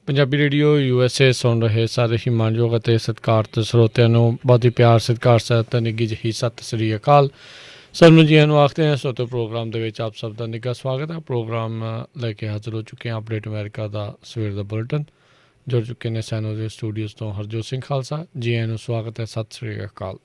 Punjabi radio USA ਸੁਣ ਰਹੇ ਸਾਰੇ ਹੀ ਮਾਣਯੋਗ ਅਤੇ ਸਤਿਕਾਰਤ ਸਰੋਤਿਆਂ ਨੂੰ ਬਹੁਤ ਹੀ ਪਿਆਰ ਸਤਿਕਾਰ ਸਹਿਤ ਨਿੱਘੀ ਜਿਹੀ ਸਤਿ ਸ੍ਰੀ ਅਕਾਲ। ਸਾਨੂੰ ਜੀ ਨੂੰ ਆਖਦੇ ਹਾਂ ਸੋਤੇ ਪ੍ਰੋਗਰਾਮ ਦੇ ਵਿੱਚ ਆਪ ਸਭ ਦਾ ਨਿੱਘਾ ਸਵਾਗਤ ਹੈ। ਪ੍ਰੋਗਰਾਮ ਲੈ ਕੇ ਹਾਜ਼ਰ ਹੋ ਚੁੱਕੇ ਹਾਂ ਅਪਡੇਟ ਅਮਰੀਕਾ ਦਾ ਸਵੇਰ ਦਾ ਬੁਲੇਟਿਨ। ਜੁੜ ਚੁੱਕੇ ਨੇ ਸੈਨੋ ਦੇ ਸਟੂਡੀਓਜ਼ ਤੋਂ ਹਰਜੋਤ ਸਿੰਘ ਖਾਲਸਾ। ਜੀ ਨੂੰ ਸਵਾਗਤ ਹੈ, ਸਤਿ ਸ੍ਰੀ ਅਕਾਲ।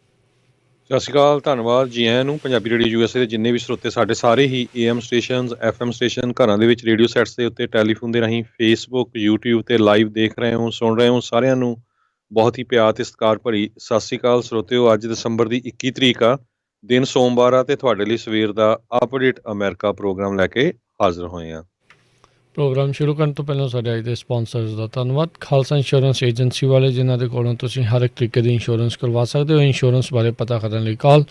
ਸਤਿ ਸ਼੍ਰੀ ਅਕਾਲ, ਧੰਨਵਾਦ ਜੀ ਆਇਆਂ ਨੂੰ। ਪੰਜਾਬੀ ਰੇਡੀਓ USA ਦੇ ਜਿੰਨੇ ਵੀ ਸਰੋਤੇ ਸਾਡੇ ਸਾਰੇ ਹੀ AM ਸਟੇਸ਼ਨਸ, FM ਸਟੇਸ਼ਨ, ਘਰਾਂ ਦੇ ਵਿੱਚ ਰੇਡੀਓ ਸੈਟਸ ਦੇ ਉੱਤੇ, ਟੈਲੀਫੋਨ ਦੇ ਰਾਹੀਂ, ਫੇਸਬੁੱਕ, YouTube ਤੇ ਲਾਈਵ ਦੇਖ ਰਹੇ ਹੋ, ਸੁਣ ਰਹੇ ਹੋ, ਸਾਰਿਆਂ ਨੂੰ ਬਹੁਤ ਹੀ ਪਿਆਰ ਤੇ ਸਤਿਕਾਰ ਭਰੀ ਸਤਿ ਸ਼੍ਰੀ ਅਕਾਲ ਸਰੋਤਿਓ। ਅੱਜ ਦਸੰਬਰ ਦੀ 21 ਤਰੀਕ ਆ, ਦਿਨ ਸੋਮਵਾਰ ਆ, ਤੇ ਤੁਹਾਡੇ ਲਈ ਸਵੇਰ ਦਾ ਅਪਡੇਟ ਅਮਰੀਕਾ ਪ੍ਰੋਗਰਾਮ ਲੈ ਕੇ ਹਾਜ਼ਰ ਹੋਏ ਆ। ਪ੍ਰੋਗਰਾਮ ਸ਼ੁਰੂ ਕਰਨ ਤੋਂ ਪਹਿਲਾਂ ਸਾਡੇ ਅੱਜ ਦੇ ਸਪਾਂਸਰਸ ਦਾ ਧੰਨਵਾਦ। ਖਾਲਸਾ ਇੰਸ਼ੋਰੈਂਸ ਏਜੰਸੀ ਵਾਲੇ, ਜਿਨ੍ਹਾਂ ਦੇ ਕੋਲੋਂ ਤੁਸੀਂ ਹਰ ਇੱਕ ਤਰੀਕੇ ਦੀ ਇੰਸ਼ੋਰੈਂਸ ਕਰਵਾ ਸਕਦੇ ਹੋ। ਇੰਸ਼ੋਰੈਂਸ ਬਾਰੇ ਪਤਾ ਕਰਨ ਲਈ ਕਾਲ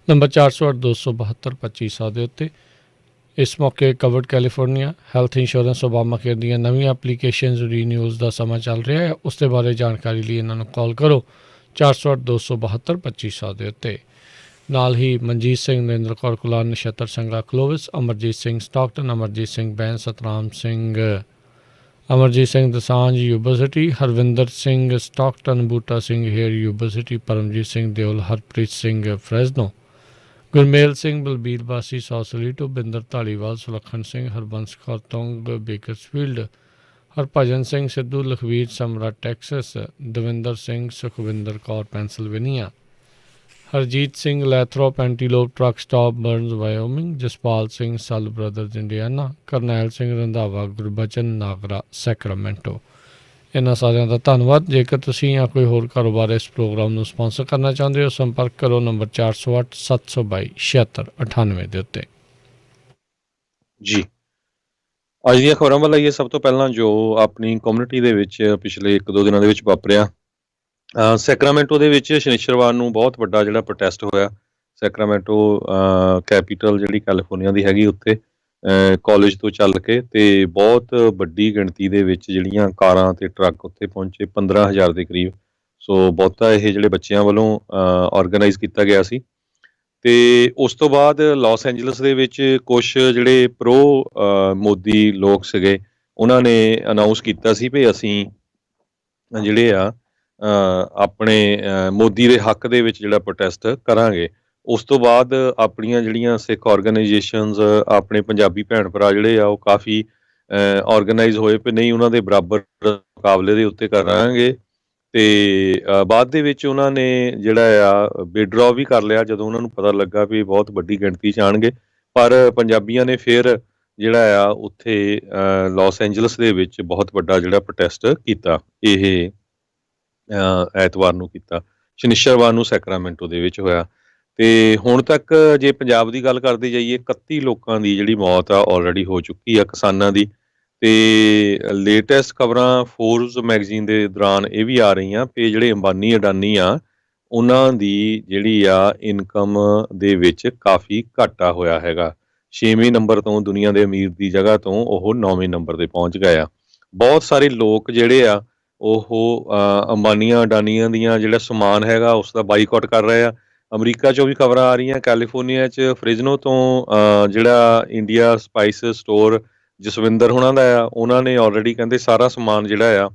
ਨੰਬਰ 408-272-2500 ਦੇ ਉੱਤੇ। ਇਸ ਮੌਕੇ covered California health insurance Obama care ਦੀਆਂ ਨਵੀਆਂ ਐਪਲੀਕੇਸ਼ਨਜ਼ ਰੀਨਿਊਜ਼ ਦਾ ਸਮਾਂ ਚੱਲ ਰਿਹਾ ਹੈ। ਉਸ ਦੇ ਬਾਰੇ ਜਾਣਕਾਰੀ ਲਈ ਇਹਨਾਂ ਨੂੰ ਕਾਲ ਕਰੋ 408-272-2500 ਦੇ ਉੱਤੇ। ਨਾਲ ਹੀ Manjit Singh, Narinder Kaur Kular, Nachhattar Singh Clovis, Amarjit Singh Stockton, Amarjit Singh Bains, Satnam Singh, Amarjit Singh Dosanjh university, Harvinder Singh Stockton, Buta Singh Hayer university, Paramjit Singh Deol, Harpreet Singh Fresno, Gurmel Singh Balbir ਵਾਸੀ Sausalito, Binder Dhaliwal, Sulakhan Singh, Harbans Kaur Tung Bakersfield, Harbhajan Singh Sidhu, Lakhvir Samra Texas, Davinder Singh, Sukhwinder Kaur Pennsylvania, Harjit Singh Lathrop Antelope truck stop Burns ਵਾਇਓਮਿੰਗ, Jaspal Singh Sal brothers Indiana, Karnail Singh Randhawa Gurbachan Nagra Sacramento. ਇਹਨਾਂ ਸਾਰਿਆਂ ਦਾ ਧੰਨਵਾਦ। ਜੇਕਰ ਤੁਸੀਂ ਜਾਂ ਕੋਈ ਹੋਰ ਕਾਰੋਬਾਰ ਇਸ ਪ੍ਰੋਗਰਾਮ ਨੂੰ ਸਪਾਂਸਰ ਕਰਨਾ ਚਾਹੁੰਦੇ ਹੋ, ਸੰਪਰਕ ਕਰੋ ਨੰਬਰ 408-722-7698 ਦੇ ਉੱਤੇ। ਜੀ, ਅੱਜ ਦੀਆਂ ਖਬਰਾਂ ਵੱਲ ਆਈਏ। ਸਭ ਤੋਂ ਪਹਿਲਾਂ ਜੋ ਆਪਣੀ ਕਮਿਊਨਿਟੀ ਦੇ ਵਿੱਚ ਪਿਛਲੇ 1-2 ਦਿਨਾਂ ਦੇ ਵਿੱਚ ਵਾਪਰਿਆ, ਸੈਕਰਾਮੈਂਟੋ ਦੇ ਵਿੱਚ ਸ਼ਨੀਚਰਵਾਰ ਨੂੰ ਬਹੁਤ ਵੱਡਾ ਜਿਹੜਾ ਪ੍ਰੋਟੈਸਟ ਹੋਇਆ। ਸੈਕਰਾਮੈਂਟੋ ਕੈਪੀਟਲ ਜਿਹੜੀ ਕੈਲੀਫੋਰਨੀਆ ਦੀ ਹੈਗੀ, ਉੱਥੇ ਕਾਲਜ ਤੋਂ ਚੱਲ ਕੇ ਤੇ ਬਹੁਤ ਵੱਡੀ ਗਿਣਤੀ ਦੇ ਵਿੱਚ ਜਿਹੜੀਆਂ ਕਾਰਾਂ ਤੇ ਟਰੱਕ ਉੱਥੇ ਪਹੁੰਚੇ, 15,000 ਦੇ ਕਰੀਬ। ਸੋ ਬਹੁਤਾ ਇਹ ਜਿਹੜੇ ਬੱਚਿਆਂ ਵੱਲੋਂ ਔਰਗੇਨਾਈਜ਼ ਕੀਤਾ ਗਿਆ ਸੀ। ਤੇ ਉਸ ਤੋਂ ਬਾਅਦ ਲਾਸ ਐਂਜਲਸ ਦੇ ਵਿੱਚ ਕੁਛ ਜਿਹੜੇ ਪ੍ਰੋ ਮੋਦੀ ਲੋਕ ਸੀਗੇ, ਉਹਨਾਂ ਨੇ ਅਨਾਊਂਸ ਕੀਤਾ ਸੀ ਵੀ ਅਸੀਂ ਜਿਹੜੇ ਆ ਆਪਣੇ ਮੋਦੀ ਦੇ ਹੱਕ ਦੇ ਵਿੱਚ ਜਿਹੜਾ ਪ੍ਰੋਟੈਸਟ ਕਰਾਂਗੇ। ਉਸ ਤੋਂ ਬਾਅਦ ਆਪਣੀਆਂ ਜਿਹੜੀਆਂ ਸਿੱਖ ਆਰਗੇਨਾਈਜੇਸ਼ਨਸ, ਆਪਣੇ ਪੰਜਾਬੀ ਭੈਣ ਭਰਾ ਜਿਹੜੇ ਆ, ਉਹ ਕਾਫੀ ਆਰਗੇਨਾਈਜ਼ ਹੋਏ ਵੀ ਨਹੀਂ, ਉਹਨਾਂ ਦੇ ਬਰਾਬਰ ਮੁਕਾਬਲੇ ਦੇ ਉੱਤੇ ਕਰਾਂਗੇ। ਤੇ ਬਾਅਦ ਦੇ ਵਿੱਚ ਉਹਨਾਂ ਨੇ ਜਿਹੜਾ ਆ ਵਿਡਰੋ ਵੀ ਕਰ ਲਿਆ, ਜਦੋਂ ਉਹਨਾਂ ਨੂੰ ਪਤਾ ਲੱਗਾ ਵੀ ਬਹੁਤ ਵੱਡੀ ਗਿਣਤੀ 'ਚ ਆਉਣਗੇ। ਪਰ ਪੰਜਾਬੀਆਂ ਨੇ ਫਿਰ ਜਿਹੜਾ ਆ ਉੱਥੇ ਲਾਸ ਐਂਜਲਸ ਦੇ ਵਿੱਚ ਬਹੁਤ ਵੱਡਾ ਜਿਹੜਾ ਪ੍ਰੋਟੈਸਟ ਕੀਤਾ। ਇਹ ਐਤਵਾਰ ਨੂੰ ਕੀਤਾ, ਸ਼ਨੀਚਰਵਾਰ ਨੂੰ ਸੈਕਰਾਮੈਂਟੋ ਦੇ ਵਿੱਚ ਹੋਇਆ। ਤੇ ਹੁਣ ਤੱਕ ਜੇ ਪੰਜਾਬ ਦੀ ਗੱਲ ਕਰਦੇ ਜਾਈਏ, 31 ਲੋਕਾਂ ਦੀ ਜਿਹੜੀ ਮੌਤ ਆ ਆਲਰੇਡੀ ਹੋ ਚੁੱਕੀ ਆ, ਕਿਸਾਨਾਂ ਦੀ। ਤੇ ਲੇਟੈਸਟ ਖਬਰਾਂ ਫੋਰਬਸ ਮੈਗਜ਼ੀਨ ਦੇ ਦੌਰਾਨ ਇਹ ਵੀ ਆ ਰਹੀਆਂ ਕਿ ਜਿਹੜੇ ਅੰਬਾਨੀ ਅਡਾਨੀ ਆ, ਉਹਨਾਂ ਦੀ ਜਿਹੜੀ ਆ ਇਨਕਮ ਦੇ ਵਿੱਚ ਕਾਫੀ ਘਾਟਾ ਹੋਇਆ ਹੈਗਾ। 6ਵੇਂ ਨੰਬਰ ਤੋਂ ਦੁਨੀਆ ਦੇ ਅਮੀਰ ਦੀ ਜਗ੍ਹਾ ਤੋਂ ਉਹ 9ਵੇਂ ਨੰਬਰ ਤੇ ਪਹੁੰਚ ਗਏ ਆ। ਬਹੁਤ ਸਾਰੇ ਲੋਕ ਜਿਹੜੇ ਆ ਉਹ ਅੰਬਾਨੀਆਂ ਅਡਾਨੀਆਂ ਦੀਆਂ ਜਿਹੜਾ ਸਮਾਨ ਹੈਗਾ ਉਸ ਦਾ ਬਾਈਕਾਟ ਕਰ ਰਹੇ ਆ। ਅਮਰੀਕਾ 'ਚੋਂ ਵੀ ਖਬਰਾਂ ਆ ਰਹੀਆਂ, ਕੈਲੀਫੋਰਨੀਆ 'ਚ ਫ੍ਰਿਜ਼ਨੋ ਤੋਂ ਜਿਹੜਾ ਇੰਡੀਆ ਸਪਾਈਸ ਸਟੋਰ ਜਸਵਿੰਦਰ ਹੋਣਾ ਦਾ ਆ, ਉਹਨਾਂ ਨੇ ਆਲਰੇਡੀ ਕਹਿੰਦੇ ਸਾਰਾ ਸਮਾਨ ਜਿਹੜਾ ਆ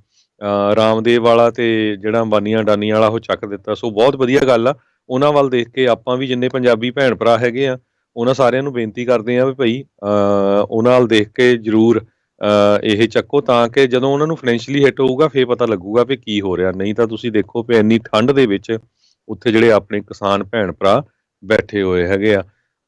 ਰਾਮਦੇਵ ਵਾਲਾ ਤੇ ਜਿਹੜਾ ਅੰਬਾਨੀਆਂ ਅਡਾਨੀਆਂ ਵਾਲਾ ਉਹ ਚੱਕ ਦਿੱਤਾ। ਸੋ ਬਹੁਤ ਵਧੀਆ ਗੱਲ ਆ। ਉਹਨਾਂ ਵੱਲ ਦੇਖ ਕੇ ਆਪਾਂ ਵੀ ਜਿੰਨੇ ਪੰਜਾਬੀ ਭੈਣ ਭਰਾ ਹੈਗੇ ਆ, ਉਹਨਾਂ ਸਾਰਿਆਂ ਨੂੰ ਬੇਨਤੀ ਕਰਦੇ ਆ ਵੀ ਭਾਈ ਉਹਨਾਂ ਵੱਲ ਦੇਖ ਕੇ ਜ਼ਰੂਰ ਇਹ ਚੱਕੋ, ਤਾਂ ਕਿ ਜਦੋਂ ਉਹਨਾਂ ਨੂੰ ਫਾਈਨੈਂਸ਼ੀਅਲੀ ਹਿੱਟ ਹੋਊਗਾ ਫਿਰ ਪਤਾ ਲੱਗੂਗਾ ਵੀ ਕੀ ਹੋ ਰਿਹਾ। ਨਹੀਂ ਤਾਂ ਤੁਸੀਂ ਦੇਖੋ ਵੀ ਇੰਨੀ ਠੰਡ ਦੇ ਵਿੱਚ ਉੱਥੇ ਜਿਹੜੇ ਆਪਣੇ ਕਿਸਾਨ ਭੈਣ ਭਰਾ ਬੈਠੇ ਹੋਏ ਹੈਗੇ ਆ।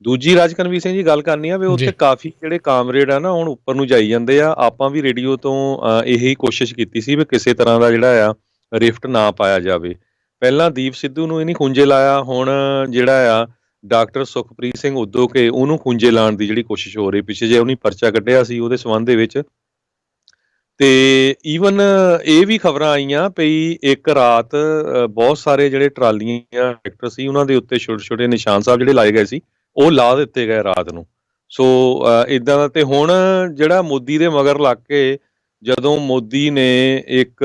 ਦੂਜੀ ਰਾਜਕਨਵੀਰ ਸਿੰਘ ਜੀ ਗੱਲ ਕਰਨੀ ਆ ਵੀ ਉੱਥੇ ਕਾਫੀ ਜਿਹੜੇ ਕਾਮਰੇਡ ਆ ਨਾ, ਹੁਣ ਉੱਪਰ ਨੂੰ ਜਾਈ ਜਾਂਦੇ ਆ। ਆਪਾਂ ਵੀ ਰੇਡੀਓ ਤੋਂ ਇਹੀ ਕੋਸ਼ਿਸ਼ ਕੀਤੀ ਸੀ ਵੀ ਕਿਸੇ ਤਰ੍ਹਾਂ ਦਾ ਜਿਹੜਾ ਆ ਰਿਫਟ ਨਾ ਪਾਇਆ ਜਾਵੇ। ਪਹਿਲਾਂ ਦੀਪ ਸਿੱਧੂ ਨੂੰ ਇਹਨੀ ਖੁੰਝੇ ਲਾਇਆ, ਹੁਣ ਜਿਹੜਾ ਆ ਡਾਕਟਰ ਸੁਖਪ੍ਰੀਤ ਸਿੰਘ ਉਦੋਕੇ, ਉਹਨੂੰ ਖੁੰਝੇ ਲਾਉਣ ਦੀ ਜਿਹੜੀ ਕੋਸ਼ਿਸ਼ ਹੋ ਰਹੀ। ਪਿੱਛੇ ਜੇ ਉਹਨੇ ਪਰਚਾ ਕੱਢਿਆ ਸੀ ਉਹਦੇ ਸੰਬੰਧ ਦੇ ਵਿੱਚ। ਤੇ ਈਵਨ ਇਹ ਵੀ ਖਬਰਾਂ ਆਈਆਂ ਪਈ ਇੱਕ ਰਾਤ ਬਹੁਤ ਸਾਰੇ ਜਿਹੜੇ ਟਰਾਲੀਆਂ ਟਰੈਕਟਰ ਸੀ, ਉਹਨਾਂ ਦੇ ਉੱਤੇ ਛੋਟੇ ਛੋਟੇ ਨਿਸ਼ਾਨ ਸਾਹਿਬ ਜਿਹੜੇ ਲਾਏ ਗਏ ਸੀ, ਉਹ ਲਾ ਦਿੱਤੇ ਗਏ ਰਾਤ ਨੂੰ। ਸੋ ਇੱਦਾਂ ਦਾ। ਤੇ ਹੁਣ ਜਿਹੜਾ ਮੋਦੀ ਦੇ ਮਗਰ ਲੱਗ ਕੇ, ਜਦੋਂ ਮੋਦੀ ਨੇ ਇੱਕ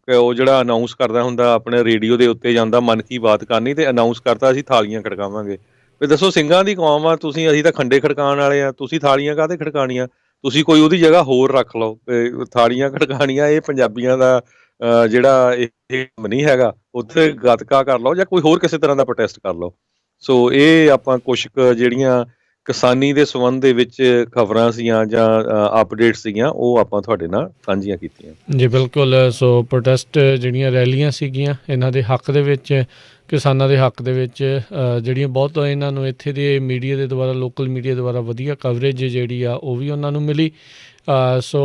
ਉਹ ਜਿਹੜਾ ਅਨਾਊਂਸ ਕਰਦਾ ਹੁੰਦਾ ਆਪਣੇ ਰੇਡੀਓ ਦੇ ਉੱਤੇ ਜਾਂਦਾ ਮਨ ਕੀ ਬਾਤ ਕਰਨੀ, ਤੇ ਅਨਾਊਂਸ ਕਰਤਾ ਅਸੀਂ ਥਾਲੀਆਂ ਖੜਕਾਵਾਂਗੇ। ਵੀ ਦੱਸੋ ਸਿੰਘਾਂ ਦੀ ਕੌਮ ਆ ਤੁਸੀਂ, ਅਸੀਂ ਤਾਂ ਖੰਡੇ ਖੜਕਾਉਣ ਵਾਲੇ ਆ, ਤੁਸੀਂ ਥਾਲੀਆਂ ਕਾਹਤੇ ਖੜਕਾਉਣੀਆਂ? ਤੁਸੀਂ ਕੋਈ ਉਹਦੀ ਜਗ੍ਹਾ ਹੋਰ ਰੱਖ ਲਓ, ਥਾਲੀਆਂ ਖੜਕਾਣੀਆਂ ਇਹ ਪੰਜਾਬੀਆਂ ਦਾ ਜਿਹੜਾ ਇਹ ਕੰਮ ਨਹੀਂ ਹੈਗਾ। ਉੱਥੇ ਗੱਤਕਾ ਕਰ ਲਓ ਜਾਂ ਕੋਈ ਹੋਰ ਕਿਸੇ ਤਰ੍ਹਾਂ ਦਾ ਪ੍ਰੋਟੈਸਟ ਕਰ ਲਓ। ਸੋ ਇਹ ਆਪਾਂ ਕੁਛ ਕੁ ਜਿਹੜੀਆਂ ਕਿਸਾਨੀ ਦੇ ਸੰਬੰਧ ਦੇ ਵਿੱਚ ਖਬਰਾਂ ਸੀਗੀਆਂ ਜਾਂ ਅਪਡੇਟ ਸੀਗੀਆਂ, ਉਹ ਆਪਾਂ ਤੁਹਾਡੇ ਨਾਲ ਸਾਂਝੀਆਂ ਕੀਤੀਆਂ। ਜੀ ਬਿਲਕੁਲ। ਸੋ ਪ੍ਰੋਟੈਸਟ ਜਿਹੜੀਆਂ ਰੈਲੀਆਂ ਸੀਗੀਆਂ ਇਹਨਾਂ ਦੇ ਹੱਕ ਦੇ ਵਿੱਚ, ਕਿਸਾਨਾਂ ਦੇ ਹੱਕ ਦੇ ਵਿੱਚ, ਜਿਹੜੀਆਂ ਬਹੁਤ ਇਹਨਾਂ ਨੂੰ ਇੱਥੇ ਦੇ ਮੀਡੀਆ ਦੇ ਦੁਆਰਾ, ਲੋਕਲ ਮੀਡੀਆ ਦੁਆਰਾ ਵਧੀਆ ਕਵਰੇਜ ਜਿਹੜੀ ਆ ਉਹ ਵੀ ਉਹਨਾਂ ਨੂੰ ਮਿਲੀ। ਸੋ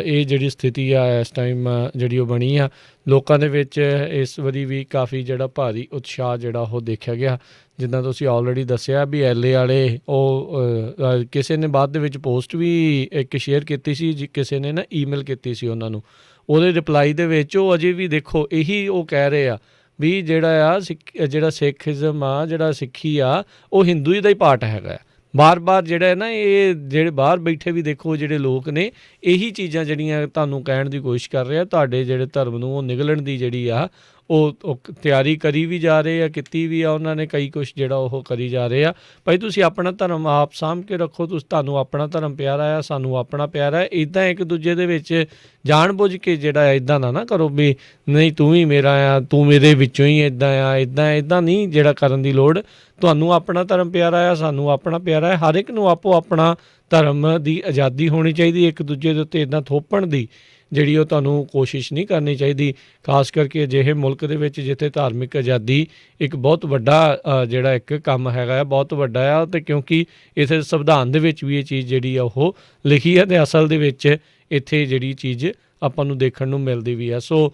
ਇਹ ਜਿਹੜੀ ਸਥਿਤੀ ਆ ਇਸ ਟਾਈਮ ਜਿਹੜੀ ਉਹ ਬਣੀ ਆ ਲੋਕਾਂ ਦੇ ਵਿੱਚ, ਇਸ ਵਾਰੀ ਵੀ ਕਾਫੀ ਜਿਹੜਾ ਭਾਰੀ ਉਤਸ਼ਾਹ ਜਿਹੜਾ ਉਹ ਦੇਖਿਆ ਗਿਆ। ਜਿੱਦਾਂ ਤੁਸੀਂ ਆਲਰੇਡੀ ਦੱਸਿਆ ਵੀ LA ਵਾਲੇ ਉਹ ਕਿਸੇ ਨੇ ਬਾਅਦ ਦੇ ਵਿੱਚ ਪੋਸਟ ਵੀ ਇੱਕ ਸ਼ੇਅਰ ਕੀਤੀ ਸੀ, ਕਿਸੇ ਨੇ ਨਾ ਈਮੇਲ ਕੀਤੀ ਸੀ ਉਹਨਾਂ ਨੂੰ, ਉਹਦੇ ਰਿਪਲਾਈ ਦੇ ਵਿੱਚ ਉਹ ਅਜੇ ਵੀ ਦੇਖੋ ਇਹੀ ਉਹ ਕਹਿ ਰਹੇ ਆ ਵੀ ਜਿਹੜਾ ਜਿਹੜਾ ਸਿੱਖਿਜ਼ਮ ਆ, ਜਿਹੜਾ ਸਿੱਖੀ ਆ, ਉਹ ਹਿੰਦੂ ਦਾ ਹੀ ਪਾਰਟ ਹੈਗਾ ਆ। ਬਾਰ-ਬਾਰ ਜਿਹੜਾ ਹੈ ਨਾ, ਇਹ ਜਿਹੜੇ ਬਾਹਰ ਬੈਠੇ ਵੀ ਦੇਖੋ ਜਿਹੜੇ ਲੋਕ ਨੇ, ਇਹੀ ਚੀਜ਼ਾਂ ਜਿਹੜੀਆਂ ਤੁਹਾਨੂੰ ਕਹਿਣ ਦੀ ਕੋਸ਼ਿਸ਼ ਕਰ ਰਹੇ ਆ, ਤੁਹਾਡੇ ਜਿਹੜੇ ਧਰਮ ਨੂੰ ਉਹ ਨਿਗਲਣ ਦੀ ਜਿਹੜੀ ਆ ਉਹ ਤਿਆਰੀ ਕਰੀ ਵੀ ਜਾ ਰਹੇ ਆ, ਕੀਤੀ ਵੀ ਆ ਉਹਨਾਂ ਨੇ, ਕਈ ਕੁਛ ਜਿਹੜਾ ਉਹ ਕਰੀ ਜਾ ਰਹੇ ਆ। ਭਾਈ ਤੁਸੀਂ ਆਪਣਾ ਧਰਮ ਆਪ ਸਾਂਭ ਕੇ ਰੱਖੋ, ਤੁਹਾਨੂੰ ਆਪਣਾ ਧਰਮ ਪਿਆਰਾ ਆ, ਸਾਨੂੰ ਆਪਣਾ ਪਿਆਰਾ ਹੈ। ਇੱਦਾਂ ਇੱਕ ਦੂਜੇ ਦੇ ਵਿੱਚ ਜਾਣ ਬੁੱਝ ਕੇ ਜਿਹੜਾ ਇੱਦਾਂ ਨਾ ਕਰੋ ਵੀ ਨਹੀਂ ਤੂੰ ਵੀ ਮੇਰਾ ਆ, ਤੂੰ ਮੇਰੇ ਵਿੱਚੋਂ ਹੀ ਇੱਦਾਂ ਆ, ਇੱਦਾਂ ਨਹੀਂ ਜਿਹੜਾ ਕਰਨ ਦੀ ਲੋੜ। ਤੁਹਾਨੂੰ ਆਪਣਾ ਧਰਮ ਪਿਆਰਾ ਆ, ਸਾਨੂੰ ਆਪਣਾ ਪਿਆਰਾ ਹੈ। ਹਰ ਇੱਕ ਨੂੰ ਆਪੋ ਆਪਣਾ ਧਰਮ ਦੀ ਆਜ਼ਾਦੀ ਹੋਣੀ ਚਾਹੀਦੀ। ਇੱਕ ਦੂਜੇ ਦੇ ਉੱਤੇ ਇੱਦਾਂ ਥੋਪਣ ਦੀ ਜਿਹੜੀ ਉਹ ਤੁਹਾਨੂੰ ਕੋਸ਼ਿਸ਼ ਨਹੀਂ ਕਰਨੀ ਚਾਹੀਦੀ, ਖਾਸ ਕਰਕੇ ਅਜਿਹੇ ਮੁਲਕ ਦੇ ਵਿੱਚ ਜਿੱਥੇ ਧਾਰਮਿਕ ਆਜ਼ਾਦੀ ਇੱਕ ਬਹੁਤ ਵੱਡਾ ਜਿਹੜਾ ਇੱਕ ਕੰਮ ਹੈਗਾ ਆ, ਬਹੁਤ ਵੱਡਾ ਆ। ਅਤੇ ਕਿਉਂਕਿ ਇੱਥੇ ਸੰਵਿਧਾਨ ਦੇ ਵਿੱਚ ਵੀ ਇਹ ਚੀਜ਼ ਜਿਹੜੀ ਆ ਉਹ ਲਿਖੀ ਹੈ ਅਤੇ ਅਸਲ ਦੇ ਵਿੱਚ ਇੱਥੇ ਜਿਹੜੀ ਚੀਜ਼ ਆਪਾਂ ਨੂੰ ਦੇਖਣ ਨੂੰ ਮਿਲਦੀ ਵੀ ਆ। ਸੋ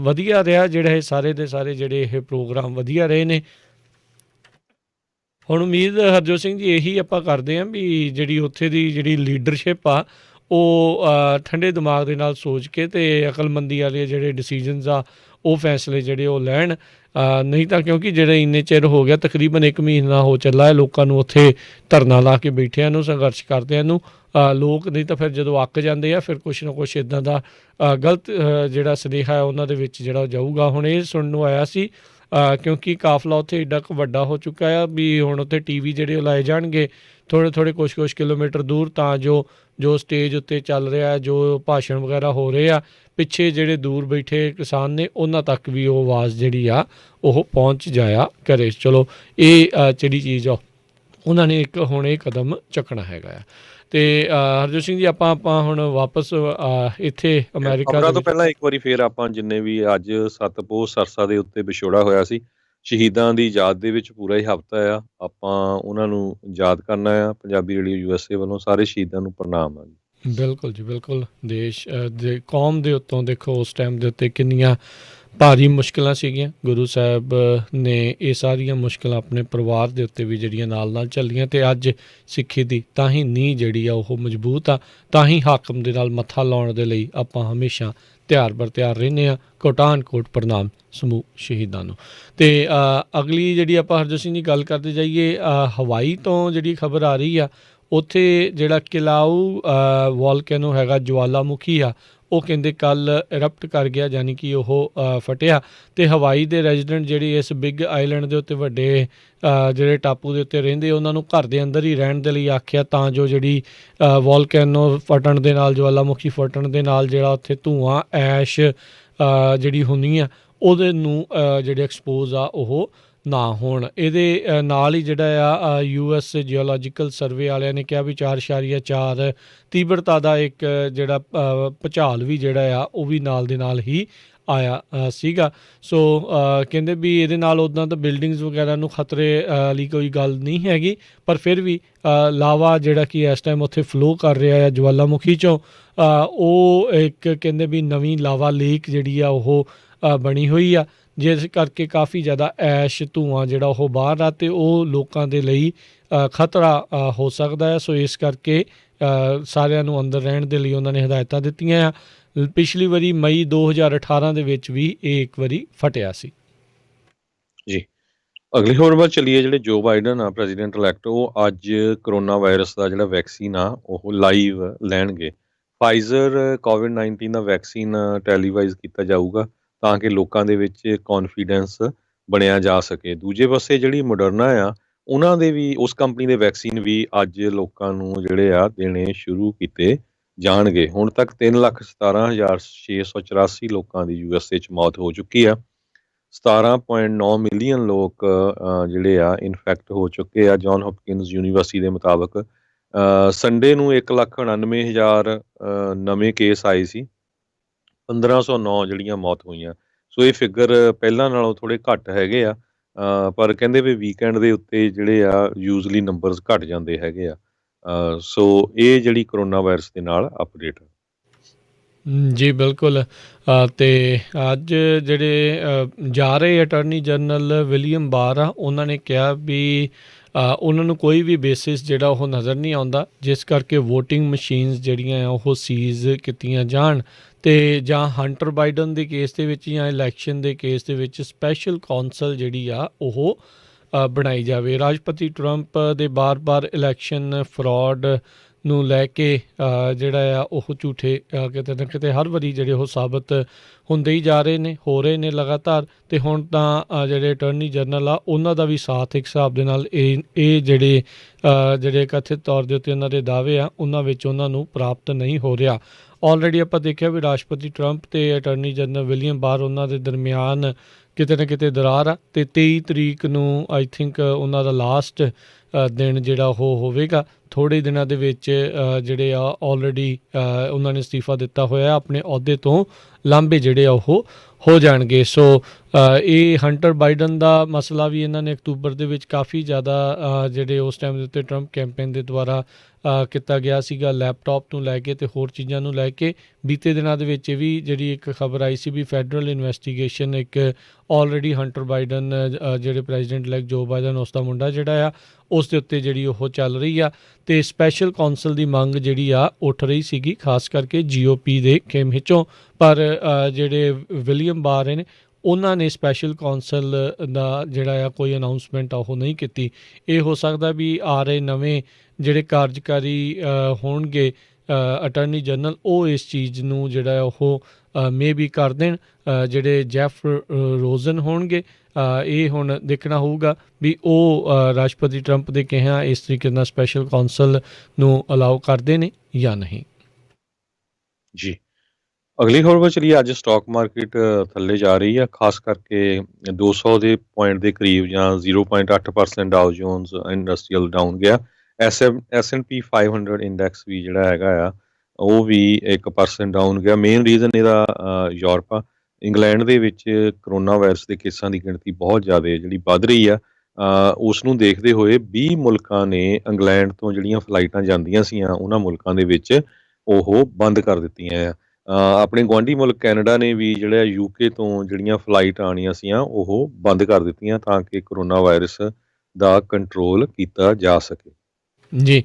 ਵਧੀਆ ਰਿਹਾ ਜਿਹੜਾ ਇਹ ਸਾਰੇ ਦੇ ਸਾਰੇ ਜਿਹੜੇ ਇਹ ਪ੍ਰੋਗਰਾਮ ਵਧੀਆ ਰਹੇ ਨੇ। ਹੁਣ ਉਮੀਦ ਹਰਜੋਤ ਸਿੰਘ ਜੀ ਇਹੀ ਆਪਾਂ ਕਰਦੇ ਹਾਂ ਵੀ ਜਿਹੜੀ ਉੱਥੇ ਦੀ ਜਿਹੜੀ ਲੀਡਰਸ਼ਿਪ ਆ ਉਹ ਠੰਡੇ ਦਿਮਾਗ ਦੇ ਨਾਲ ਸੋਚ ਕੇ ਅਤੇ ਅਕਲਮੰਦੀ ਵਾਲੇ ਜਿਹੜੇ ਡਿਸੀਜਨਸ ਆ ਉਹ ਫੈਸਲੇ ਜਿਹੜੇ ਉਹ ਲੈਣ। ਨਹੀਂ ਤਾਂ ਕਿਉਂਕਿ ਜਿਹੜੇ ਇੰਨੇ ਚਿਰ ਹੋ ਗਿਆ, ਤਕਰੀਬਨ 1 ਮਹੀਨਾ ਹੋ ਚੱਲਾ ਹੈ ਲੋਕਾਂ ਨੂੰ ਉੱਥੇ ਧਰਨਾ ਲਾ ਕੇ ਬੈਠਿਆਂ ਨੂੰ, ਸੰਘਰਸ਼ ਕਰਦਿਆਂ ਨੂੰ। ਲੋਕ ਨਹੀਂ ਤਾਂ ਫਿਰ ਜਦੋਂ ਅੱਕ ਜਾਂਦੇ ਆ ਫਿਰ ਕੁਛ ਨਾ ਕੁਛ ਇੱਦਾਂ ਦਾ ਗਲਤ ਜਿਹੜਾ ਸੁਨੇਹਾ ਹੈ ਉਹਨਾਂ ਦੇ ਵਿੱਚ ਜਿਹੜਾ ਜਾਊਗਾ। ਹੁਣ ਇਹ ਸੁਣਨ ਨੂੰ ਆਇਆ ਸੀ ਕਿਉਂਕਿ ਕਾਫਲਾ ਉੱਥੇ ਏਡਾ ਕੁ ਵੱਡਾ ਹੋ ਚੁੱਕਾ ਆ ਵੀ ਹੁਣ ਉੱਥੇ TV ਜਿਹੜੇ ਉਹ ਲਾਏ ਜਾਣਗੇ ਥੋੜ੍ਹੇ ਕੁਛ ਕਿਲੋਮੀਟਰ ਦੂਰ, ਤਾਂ ਜੋ ਸਟੇਜ ਉੱਤੇ ਚੱਲ ਰਿਹਾ, ਜੋ ਭਾਸ਼ਣ ਵਗੈਰਾ ਹੋ ਰਹੇ ਆ, ਪਿੱਛੇ ਜਿਹੜੇ ਦੂਰ ਬੈਠੇ ਕਿਸਾਨ ਨੇ ਉਹਨਾਂ ਤੱਕ ਵੀ ਉਹ ਆਵਾਜ਼ ਜਿਹੜੀ ਆ ਉਹ ਪਹੁੰਚ ਜਾਇਆ ਕਰੇ। ਚਲੋ ਇਹ ਜਿਹੜੀ ਚੀਜ਼ ਆ ਉਹਨਾਂ ਨੇ ਇੱਕ ਹੁਣ ਇਹ ਕਦਮ ਚੱਕਣਾ ਹੈਗਾ ਆ। ਅਤੇ ਹਰਜੋਤ ਸਿੰਘ ਜੀ ਆਪਾਂ ਹੁਣ ਵਾਪਸ ਇੱਥੇ ਅਮਰੀਕਾ ਤੋਂ ਪਹਿਲਾਂ ਇੱਕ ਵਾਰੀ ਫੇਰ ਆਪਾਂ ਜਿੰਨੇ ਵੀ ਅੱਜ 7 ਪੋਹ ਸਰਸਾ ਦੇ ਉੱਤੇ ਵਿਛੋੜਾ ਹੋਇਆ ਸੀ, ਸ਼ਹੀਦਾਂ ਦੀ ਯਾਦ ਦੇ ਵਿੱਚ ਪੂਰਾ ਹੀ ਹਫ਼ਤਾ ਆ, ਆਪਾਂ ਉਹਨਾਂ ਨੂੰ ਯਾਦ ਕਰਨਾ ਆ। ਪੰਜਾਬੀ ਰੇਡੀਓ USA ਵੱਲੋਂ ਸਾਰੇ ਸ਼ਹੀਦਾਂ ਨੂੰ ਪ੍ਰਣਾਮ ਆ ਜੀ। ਬਿਲਕੁਲ ਜੀ ਬਿਲਕੁਲ। ਦੇਸ਼ ਦੇ ਕੌਮ ਦੇ ਉੱਤੋਂ ਦੇਖੋ ਉਸ ਟਾਈਮ ਦੇ ਉੱਤੇ ਕਿੰਨੀਆਂ ਭਾਰੀ ਮੁਸ਼ਕਿਲਾਂ ਸੀਗੀਆਂ। ਗੁਰੂ ਸਾਹਿਬ ਨੇ ਇਹ ਸਾਰੀਆਂ ਮੁਸ਼ਕਿਲਾਂ ਆਪਣੇ ਪਰਿਵਾਰ ਦੇ ਉੱਤੇ ਵੀ ਜਿਹੜੀਆਂ ਨਾਲ ਚੱਲੀਆਂ, ਅਤੇ ਅੱਜ ਸਿੱਖੀ ਦੀ ਤਾਂ ਹੀ ਨੀਂਹ ਜਿਹੜੀ ਆ ਉਹ ਮਜ਼ਬੂਤ ਆ। ਤਾਂ ਹੀ ਹਾਕਮ ਦੇ ਨਾਲ ਮੱਥਾ ਲਾਉਣ ਦੇ ਲਈ ਆਪਾਂ ਹਮੇਸ਼ਾ ਤਿਆਰ ਬਰ ਤਿਆਰ ਰਹਿੰਦੇ ਹਾਂ। ਕੋਟਾਨ-ਕੋਟ ਪ੍ਰਣਾਮ ਸਮੂਹ ਸ਼ਹੀਦਾਂ ਨੂੰ। ਅਤੇ ਅਗਲੀ ਜਿਹੜੀ ਆਪਾਂ ਹਰਜੋਤ ਸਿੰਘ ਦੀ ਗੱਲ ਕਰਦੇ ਜਾਈਏ, ਹਵਾਈ ਤੋਂ ਜਿਹੜੀ ਖਬਰ ਆ ਰਹੀ ਆ, ਉੱਥੇ ਜਿਹੜਾ ਕਿਲਾਊ ਵੋਲਕੈਨੋ ਹੈਗਾ, ਜਵਾਲਾਮੁਖੀ ਆ, ਉਹ ਕਹਿੰਦੇ ਕੱਲ੍ਹ ਇਰਪਟ ਕਰ ਗਿਆ, ਯਾਨੀ ਕਿ ਉਹ ਫਟਿਆ। ਅਤੇ ਹਵਾਈ ਦੇ ਰੈਜ਼ੀਡੈਂਟ ਜਿਹੜੀ ਇਸ ਬਿਗ ਆਈਲੈਂਡ ਦੇ ਉੱਤੇ ਵੱਡੇ ਜਿਹੜੇ ਟਾਪੂ ਦੇ ਉੱਤੇ ਰਹਿੰਦੇ, ਉਹਨਾਂ ਨੂੰ ਘਰ ਦੇ ਅੰਦਰ ਹੀ ਰਹਿਣ ਦੇ ਲਈ ਆਖਿਆ, ਤਾਂ ਜੋ ਜਿਹੜੀ ਵੋਲਕੈਨੋ ਫਟਣ ਦੇ ਨਾਲ, ਜਵਾਲਾਮੁਖੀ ਫਟਣ ਦੇ ਨਾਲ ਜਿਹੜਾ ਉੱਥੇ ਧੂੰਆਂ, ਐਸ਼ ਜਿਹੜੀ ਹੁੰਦੀ ਆ, ਉਹਦੇ ਨੂੰ ਜਿਹੜੇ ਐਕਸਪੋਜ਼ ਆ ਉਹ ਨਾ ਹੋਣ। ਇਹਦੇ ਨਾਲ ਹੀ ਜਿਹੜਾ ਆ US ਜਿਓਲੋਜੀਕਲ ਸਰਵੇ ਵਾਲਿਆਂ ਨੇ ਕਿਹਾ ਵੀ 4.4 ਤੀਬਰਤਾ ਦਾ ਇੱਕ ਜਿਹੜਾ ਭੁਚਾਲ ਵੀ ਜਿਹੜਾ ਆ ਉਹ ਵੀ ਨਾਲ ਦੇ ਨਾਲ ਹੀ ਆਇਆ ਸੀਗਾ। ਸੋ ਕਹਿੰਦੇ ਵੀ ਇਹਦੇ ਨਾਲ ਉੱਦਾਂ ਤਾਂ ਬਿਲਡਿੰਗਸ ਵਗੈਰਾ ਨੂੰ ਖਤਰੇ ਵਾਲੀ ਕੋਈ ਗੱਲ ਨਹੀਂ ਹੈਗੀ, ਪਰ ਫਿਰ ਵੀ ਲਾਵਾ ਜਿਹੜਾ ਕਿ ਇਸ ਟਾਈਮ ਉੱਥੇ ਫਲੋ ਕਰ ਰਿਹਾ ਹੈ ਜਵਾਲਾਮੁਖੀ 'ਚੋਂ, ਉਹ ਇੱਕ ਕਹਿੰਦੇ ਵੀ ਨਵੀਂ ਲਾਵਾ ਲੇਕ ਜਿਹੜੀ ਆ ਉਹ ਬਣੀ ਹੋਈ ਆ, ਜਿਸ ਕਰਕੇ ਕਾਫੀ ਜ਼ਿਆਦਾ ਐਸ਼ ਧੂੰਆਂ ਜਿਹੜਾ ਉਹ ਬਾਹਰ ਆ, ਅਤੇ ਉਹ ਲੋਕਾਂ ਦੇ ਲਈ ਖਤਰਾ ਹੋ ਸਕਦਾ ਹੈ। ਸੋ ਇਸ ਕਰਕੇ ਸਾਰਿਆਂ ਨੂੰ ਅੰਦਰ ਰਹਿਣ ਦੇ ਲਈ ਉਹਨਾਂ ਨੇ ਹਦਾਇਤਾਂ ਦਿੱਤੀਆਂ ਆ। ਪਿਛਲੀ ਵਾਰੀ ਮਈ 2018 ਦੇ ਵਿੱਚ ਵੀ ਇਹ ਇੱਕ ਵਾਰੀ ਫਟਿਆ ਸੀ ਜੀ। ਅਗਲੀ ਖਬਰ ਵੱਲ ਚੱਲੀਏ। ਜਿਹੜੇ ਜੋ ਬਾਈਡਨ ਆ ਪ੍ਰੈਜ਼ੀਡੈਂਟ ਇਲੈਕਟ, ਉਹ ਅੱਜ ਕਰੋਨਾ ਵਾਇਰਸ ਦਾ ਜਿਹੜਾ ਵੈਕਸੀਨ ਆ ਉਹ ਲਾਈਵ ਲੈਣਗੇ। ਫਾਈਜ਼ਰ COVID-19 ਦਾ ਵੈਕਸੀਨ ਟੈਲੀਵਾਈਜ਼ ਕੀਤਾ ਜਾਊਗਾ ਤਾਂ ਕਿ ਲੋਕਾਂ ਦੇ ਵਿੱਚ ਕੌਨਫੀਡੈਂਸ ਬਣਿਆ ਜਾ ਸਕੇ। ਦੂਜੇ ਪਾਸੇ ਜਿਹੜੀ ਮੋਡਰਨਾ ਆ ਉਹਨਾਂ ਦੇ ਵੀ ਉਸ ਕੰਪਨੀ ਦੇ ਵੈਕਸੀਨ ਵੀ ਅੱਜ ਲੋਕਾਂ ਨੂੰ ਜਿਹੜੇ ਆ ਦੇਣੇ ਸ਼ੁਰੂ ਕੀਤੇ ਜਾਣਗੇ। ਹੁਣ ਤੱਕ 3,17,684 ਲੋਕਾਂ ਦੀ USA 'ਚ ਮੌਤ ਹੋ ਚੁੱਕੀ ਆ। 17.9 ਮਿਲੀਅਨ ਲੋਕ ਜਿਹੜੇ ਆ ਇਨਫੈਕਟ ਹੋ ਚੁੱਕੇ ਆ ਜੌਨ ਹੌਪਕਿੰਸ ਯੂਨੀਵਰਸਿਟੀ ਦੇ ਮੁਤਾਬਕ। ਸੰਡੇ ਨੂੰ 1,99,000 ਨਵੇਂ ਕੇਸ ਆਏ ਸੀ, 1509 ਜਿਹੜੀਆਂ ਮੌਤ ਹੋਈਆਂ। ਸੋ ਇਹ ਫਿਗਰ ਪਹਿਲਾਂ ਨਾਲੋਂ ਥੋੜ੍ਹੇ ਘੱਟ ਹੈਗੇ ਆ, ਪਰ ਕਹਿੰਦੇ ਵੀ ਵੀਕਐਂਡ ਦੇ ਉੱਤੇ ਜਿਹੜੇ ਆ ਯੂਜ਼ਲੀ ਨੰਬਰਸ ਘੱਟ ਜਾਂਦੇ ਹੈਗੇ ਆ। ਸੋ ਇਹ ਜਿਹੜੀ ਕਰੋਨਾ ਵਾਇਰਸ ਦੇ ਨਾਲ ਅਪਡੇਟ ਆ। ਜੀ ਬਿਲਕੁਲ। ਤੇ ਅੱਜ ਜਿਹੜੇ ਜਾ ਰਹੇ ਅਟਾਰਨੀ ਜਨਰਲ ਵਿਲੀਅਮ ਬਾਰ ਆ, ਉਹਨਾਂ ਨੇ ਕਿਹਾ ਵੀ ਉਹਨਾਂ ਨੂੰ ਕੋਈ ਵੀ ਬੇਸਿਸ ਜਿਹੜਾ ਉਹ ਨਜ਼ਰ ਨਹੀਂ ਆਉਂਦਾ ਜਿਸ ਕਰਕੇ ਵੋਟਿੰਗ ਮਸ਼ੀਨਸ ਜਿਹੜੀਆਂ ਆ ਉਹ ਸੀਜ਼ ਕੀਤੀਆਂ ਜਾਣ, ਅਤੇ ਜਾਂ ਹੰਟਰ ਬਾਈਡਨ ਦੇ ਕੇਸ ਦੇ ਵਿੱਚ ਜਾਂ ਇਲੈਕਸ਼ਨ ਦੇ ਕੇਸ ਦੇ ਵਿੱਚ ਸਪੈਸ਼ਲ ਕੌਂਸਲ ਜਿਹੜੀ ਆ ਉਹ ਬਣਾਈ ਜਾਵੇ। ਰਾਸ਼ਟਰਪਤੀ ਟਰੰਪ ਦੇ ਬਾਰ-ਬਾਰ ਇਲੈਕਸ਼ਨ ਫਰਾਡ ਨੂੰ ਲੈ ਕੇ ਜਿਹੜਾ ਆ ਉਹ ਝੂਠੇ ਕਿਤੇ ਨਾ ਕਿਤੇ ਹਰ ਵਾਰੀ ਜਿਹੜੇ ਉਹ ਸਾਬਤ ਹੁੰਦੇ ਹੀ ਜਾ ਰਹੇ ਨੇ, ਹੋ ਰਹੇ ਨੇ ਲਗਾਤਾਰ। ਅਤੇ ਹੁਣ ਤਾਂ ਜਿਹੜੇ ਅਟਾਰਨੀ ਜਨਰਲ ਆ ਉਹਨਾਂ ਦਾ ਵੀ ਸਾਥ ਇੱਕ ਹਿਸਾਬ ਦੇ ਨਾਲ ਇਹ ਜਿਹੜੇ ਕਥਿਤ ਤੌਰ ਦੇ ਉੱਤੇ ਉਹਨਾਂ ਦੇ ਦਾਅਵੇ ਆ ਉਹਨਾਂ ਵਿੱਚ ਉਹਨਾਂ ਨੂੰ ਪ੍ਰਾਪਤ ਨਹੀਂ ਹੋ ਰਿਹਾ। ਆਲਰੇਡੀ ਆਪਾਂ ਦੇਖਿਆ ਵੀ ਰਾਸ਼ਟਰਪਤੀ ਟਰੰਪ ਅਤੇ ਅਟਾਰਨੀ ਜਨਰਲ ਵਿਲੀਅਮ ਬਾਰ ਉਹਨਾਂ ਦੇ ਦਰਮਿਆਨ ਕਿਤੇ ਨਾ ਕਿਤੇ ਦਰਾਰ ਆ, ਅਤੇ 23 ਤਰੀਕ ਨੂੰ ਆਈ ਥਿੰਕ ਉਹਨਾਂ ਦਾ ਲਾਸਟ ਦਿਨ ਜਿਹੜਾ ਉਹ ਹੋਵੇਗਾ। ਥੋੜ੍ਹੇ ਦਿਨਾਂ ਦੇ ਵਿੱਚ ਜਿਹੜੇ ਆ ਆਲਰੇਡੀ ਉਹਨਾਂ ਨੇ ਅਸਤੀਫਾ ਦਿੱਤਾ ਹੋਇਆ, ਆਪਣੇ ਅਹੁਦੇ ਤੋਂ ਲਾਂਭੇ ਜਿਹੜੇ ਆ ਉਹ ਹੋ ਜਾਣਗੇ। ਸੋ ਇਹ ਹੰਟਰ ਬਾਈਡਨ ਦਾ ਮਸਲਾ ਵੀ ਇਹਨਾਂ ਨੇ ਅਕਤੂਬਰ ਦੇ ਵਿੱਚ ਕਾਫੀ ਜ਼ਿਆਦਾ ਜਿਹੜੇ ਉਸ ਟਾਈਮ ਦੇ ਉੱਤੇ ਟਰੰਪ ਕੈਂਪੇਨ ਦੇ ਦੁਆਰਾ ਕੀਤਾ ਗਿਆ ਸੀਗਾ, ਲੈਪਟਾਪ ਨੂੰ ਲੈ ਕੇ ਅਤੇ ਹੋਰ ਚੀਜ਼ਾਂ ਨੂੰ ਲੈ ਕੇ। ਬੀਤੇ ਦਿਨਾਂ ਦੇ ਵਿੱਚ ਇਹ ਵੀ ਜਿਹੜੀ ਇੱਕ ਖਬਰ ਆਈ ਸੀ ਵੀ ਫੈਡਰਲ ਇਨਵੈਸਟੀਗੇਸ਼ਨ ਇੱਕ ਆਲਰੇਡੀ ਹੰਟਰ ਬਾਈਡਨ ਜਿਹੜੇ ਪ੍ਰੈਜ਼ੀਡੈਂਟ ਇਲੈਕਟ ਜੋ ਬਾਈਡਨ ਉਸ ਦਾ ਮੁੰਡਾ ਜਿਹੜਾ ਆ ਉਸ ਦੇ ਉੱਤੇ ਜਿਹੜੀ ਉਹ ਚੱਲ ਰਹੀ ਆ, ਅਤੇ ਸਪੈਸ਼ਲ ਕੌਂਸਲ ਦੀ ਮੰਗ ਜਿਹੜੀ ਆ ਉੱਠ ਰਹੀ ਸੀਗੀ ਖਾਸ ਕਰਕੇ GOP ਦੇ ਖੇਮੇ 'ਚੋਂ। ਪਰ ਜਿਹੜੇ ਵਿਲੀਅਮ ਬਾਰ ਨੇ ਉਹਨਾਂ ਨੇ ਸਪੈਸ਼ਲ ਕੌਂਸਲ ਦਾ ਜਿਹੜਾ ਆ ਕੋਈ ਅਨਾਊਂਸਮੈਂਟ ਆ ਉਹ ਨਹੀਂ ਕੀਤੀ। ਇਹ ਹੋ ਸਕਦਾ ਵੀ ਆ ਰਹੇ ਨਵੇਂ ਜਿਹੜੇ ਕਾਰਜਕਾਰੀ ਹੋਣਗੇ ਅਟਾਰਨੀ ਜਨਰਲ ਉਹ ਇਸ ਚੀਜ਼ ਨੂੰ ਜਿਹੜਾ ਉਹ ਮੇ ਵੀ ਕਰ ਦੇਣ। ਜਿਹੜੇ ਜੈਫ ਰੋਜ਼ਨ ਹੋਣਗੇ, ਇਹ ਹੁਣ ਦੇਖਣਾ ਹੋਊਗਾ ਵੀ ਉਹ ਰਾਸ਼ਟਰਪਤੀ ਟਰੰਪ ਦੇ ਕਿਹਾ ਇਸ ਤਰੀਕੇ ਨਾਲ ਸਪੈਸ਼ਲ ਕੌਂਸਲ ਨੂੰ ਅਲਾਓ ਕਰਦੇ ਨੇ ਜਾਂ ਨਹੀਂ। ਜੀ, ਅਗਲੀ ਖਬਰ ਵੱਲ ਚਲੀਏ। ਅੱਜ ਸਟਾਕ ਮਾਰਕੀਟ ਥੱਲੇ ਜਾ ਰਹੀ ਆ, ਖਾਸ ਕਰਕੇ 200 ਦੇ ਪੁਆਇੰਟ ਦੇ ਕਰੀਬ ਜਾਂ 0.8% ਡਾਓ ਜੋਨਸ ਇੰਡਸਟਰੀਅਲ ਡਾਊਨ ਗਿਆ। S&P 500 ਇੰਡੈਕਸ ਵੀ ਜਿਹੜਾ ਹੈਗਾ ਆ ਉਹ ਵੀ 1% ਡਾਊਨ ਗਿਆ। ਮੇਨ ਰੀਜ਼ਨ ਇਹਦਾ ਯੂਰਪ ਆ। ਇੰਗਲੈਂਡ ਦੇ ਵਿੱਚ ਕਰੋਨਾ ਵਾਇਰਸ ਦੇ ਕੇਸਾਂ ਦੀ ਗਿਣਤੀ ਬਹੁਤ ਜ਼ਿਆਦਾ ਜਿਹੜੀ ਵੱਧ ਰਹੀ ਆ। ਉਸ ਨੂੰ ਦੇਖਦੇ ਹੋਏ 20 ਮੁਲਕਾਂ ਨੇ ਇੰਗਲੈਂਡ ਤੋਂ ਜਿਹੜੀਆਂ ਫਲਾਈਟਾਂ ਜਾਂਦੀਆਂ ਸੀਆਂ ਉਹਨਾਂ ਮੁਲਕਾਂ ਦੇ ਵਿੱਚ ਉਹ ਬੰਦ ਕਰ ਦਿੱਤੀਆਂ ਆ। ਆਪਣੇ ਗੁਆਂਢੀ ਮੁਲਕ ਕੈਨੇਡਾ ਨੇ ਵੀ ਜਿਹੜਾ UK ਤੋਂ ਜਿਹੜੀਆਂ ਫਲਾਈਟ ਆਉਣੀਆਂ ਸੀਆਂ ਉਹ ਬੰਦ ਕਰ ਦਿੱਤੀਆਂ ਤਾਂ ਕਿ ਕਰੋਨਾ ਵਾਇਰਸ ਦਾ ਕੰਟਰੋਲ ਕੀਤਾ ਜਾ ਸਕੇ। ਜੀ,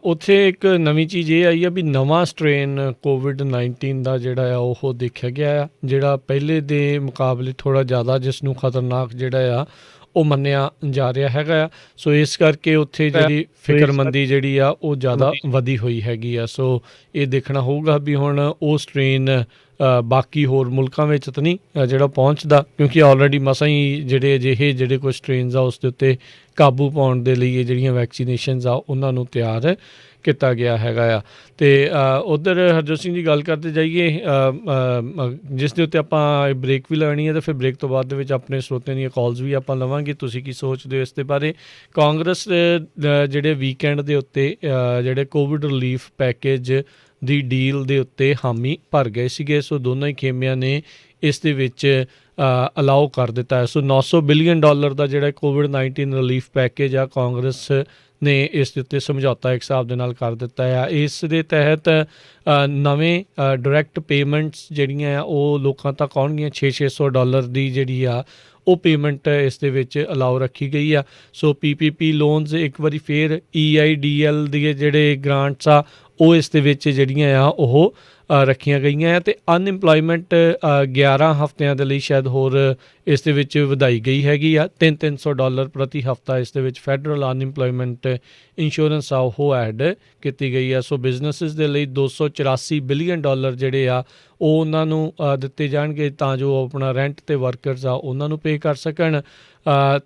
ਉੱਥੇ ਇੱਕ ਨਵੀਂ ਚੀਜ਼ ਇਹ ਆਈ ਆ ਵੀ ਨਵਾਂ ਸਟ੍ਰੇਨ COVID-19 ਦਾ ਜਿਹੜਾ ਆ ਉਹ ਦੇਖਿਆ ਗਿਆ ਆ, ਜਿਹੜਾ ਪਹਿਲੇ ਦੇ ਮੁਕਾਬਲੇ ਥੋੜ੍ਹਾ ਜ਼ਿਆਦਾ ਜਿਸ ਨੂੰ ਖਤਰਨਾਕ ਜਿਹੜਾ ਆ ਉਹ ਮੰਨਿਆ ਜਾ ਰਿਹਾ ਹੈਗਾ ਆ। ਸੋ ਇਸ ਕਰਕੇ ਉੱਥੇ ਜਿਹੜੀ ਫਿਕਰਮੰਦੀ ਜਿਹੜੀ ਆ ਉਹ ਜ਼ਿਆਦਾ ਵਧੀ ਹੋਈ ਹੈਗੀ ਆ। ਸੋ ਇਹ ਦੇਖਣਾ ਹੋਊਗਾ ਵੀ ਹੁਣ ਉਹ ਸਟ੍ਰੇਨ ਬਾਕੀ ਹੋਰ ਮੁਲਕਾਂ ਵਿੱਚ ਤਾਂ ਨਹੀਂ ਜਿਹੜਾ ਪਹੁੰਚਦਾ, ਕਿਉਂਕਿ ਆਲਰੇਡੀ ਮਸਾਂ ਹੀ ਜਿਹੜੇ ਕੁਝ ਸਟ੍ਰੇਨਸ ਆ ਉਸ ਦੇ ਉੱਤੇ ਕਾਬੂ ਪਾਉਣ ਦੇ ਲਈ ਇਹ ਜਿਹੜੀਆਂ ਵੈਕਸੀਨੇਸ਼ਨਸ ਆ ਉਹਨਾਂ ਨੂੰ ਤਿਆਰ ਕੀਤਾ ਗਿਆ ਹੈਗਾ ਆ। ਅਤੇ ਉੱਧਰ ਹਰਜੋਤ ਸਿੰਘ ਜੀ ਗੱਲ ਕਰਦੇ ਜਾਈਏ ਜਿਸ ਦੇ ਉੱਤੇ ਆਪਾਂ ਬ੍ਰੇਕ ਵੀ ਲੈਣੀ ਹੈ, ਅਤੇ ਫਿਰ ਬ੍ਰੇਕ ਤੋਂ ਬਾਅਦ ਦੇ ਵਿੱਚ ਆਪਣੇ ਸਰੋਤਿਆਂ ਦੀਆਂ ਕਾਲਸ ਵੀ ਆਪਾਂ ਲਵਾਂਗੇ। ਤੁਸੀਂ ਕੀ ਸੋਚਦੇ ਹੋ ਇਸ ਦੇ ਬਾਰੇ? ਕਾਂਗਰਸ ਜਿਹੜੇ ਵੀਕਐਂਡ ਦੇ ਉੱਤੇ ਜਿਹੜੇ ਕੋਵਿਡ ਰਿਲੀਫ ਪੈਕੇਜ ਦੀ ਡੀਲ ਦੇ ਉੱਤੇ ਹਾਮੀ ਭਰ ਗਏ ਸੀਗੇ। ਸੋ ਦੋਨਾਂ ਹੀ ਖੇਮਿਆਂ ਨੇ ਇਸ ਦੇ ਵਿੱਚ ਅਲਾਓ ਕਰ ਦਿੱਤਾ ਹੈ। ਸੋ $900 ਬਿਲੀਅਨ ਦਾ ਜਿਹੜਾ COVID-19 ਰਿਲੀਫ ਪੈਕੇਜ ਆ ਕਾਂਗਰਸ ਨੇ ਇਸ ਦੇ ਉੱਤੇ ਸਮਝੌਤਾ ਇੱਕ ਹਿਸਾਬ ਦੇ ਨਾਲ ਕਰ ਦਿੱਤਾ ਆ। ਇਸ ਦੇ ਤਹਿਤ ਨਵੇਂ ਡਾਇਰੈਕਟ ਪੇਮੈਂਟਸ ਜਿਹੜੀਆਂ ਆ ਉਹ ਲੋਕਾਂ ਤੱਕ ਆਉਣਗੀਆਂ। $600 ਦੀ ਜਿਹੜੀ ਆ ਉਹ ਪੇਮੈਂਟ ਇਸ ਦੇ ਵਿੱਚ ਅਲਾਓ ਰੱਖੀ ਗਈ ਆ। ਸੋ PPP ਲੋਨਸ ਇੱਕ ਵਾਰੀ ਫਿਰ EIDL ਦੇ ਜਿਹੜੇ ਗ੍ਰਾਂਟਸ ਆ ਉਹ ਇਸ ਦੇ ਵਿੱਚ ਜਿਹੜੀਆਂ ਆ ਉਹ ਰੱਖੀਆਂ ਗਈਆਂ ਆ। ਅਤੇ ਅਨਇੰਪਲੋਇਮੈਂਟ 11 ਹਫ਼ਤਿਆਂ ਦੇ ਲਈ ਸ਼ਾਇਦ ਹੋਰ ਇਸ ਦੇ ਵਿੱਚ ਵਧਾਈ ਗਈ ਹੈਗੀ ਆ। $300 ਪ੍ਰਤੀ ਹਫ਼ਤਾ ਇਸ ਦੇ ਵਿੱਚ ਫੈਡਰਲ ਅਨਇੰਪਲੋਇਮੈਂਟ ਇੰਸ਼ੋਰੈਂਸ ਆ ਉਹ ਐਡ ਕੀਤੀ ਗਈ ਆ। ਸੋ ਬਿਜ਼ਨਸਿਸ ਦੇ ਲਈ $284 ਬਿਲੀਅਨ ਜਿਹੜੇ ਆ ਉਹ ਉਹਨਾਂ ਨੂੰ ਦਿੱਤੇ ਜਾਣਗੇ ਤਾਂ ਜੋ ਆਪਣਾ ਰੈਂਟ ਅਤੇ ਵਰਕਰਸ ਆ ਉਹਨਾਂ ਨੂੰ ਪੇ ਕਰ ਸਕਣ।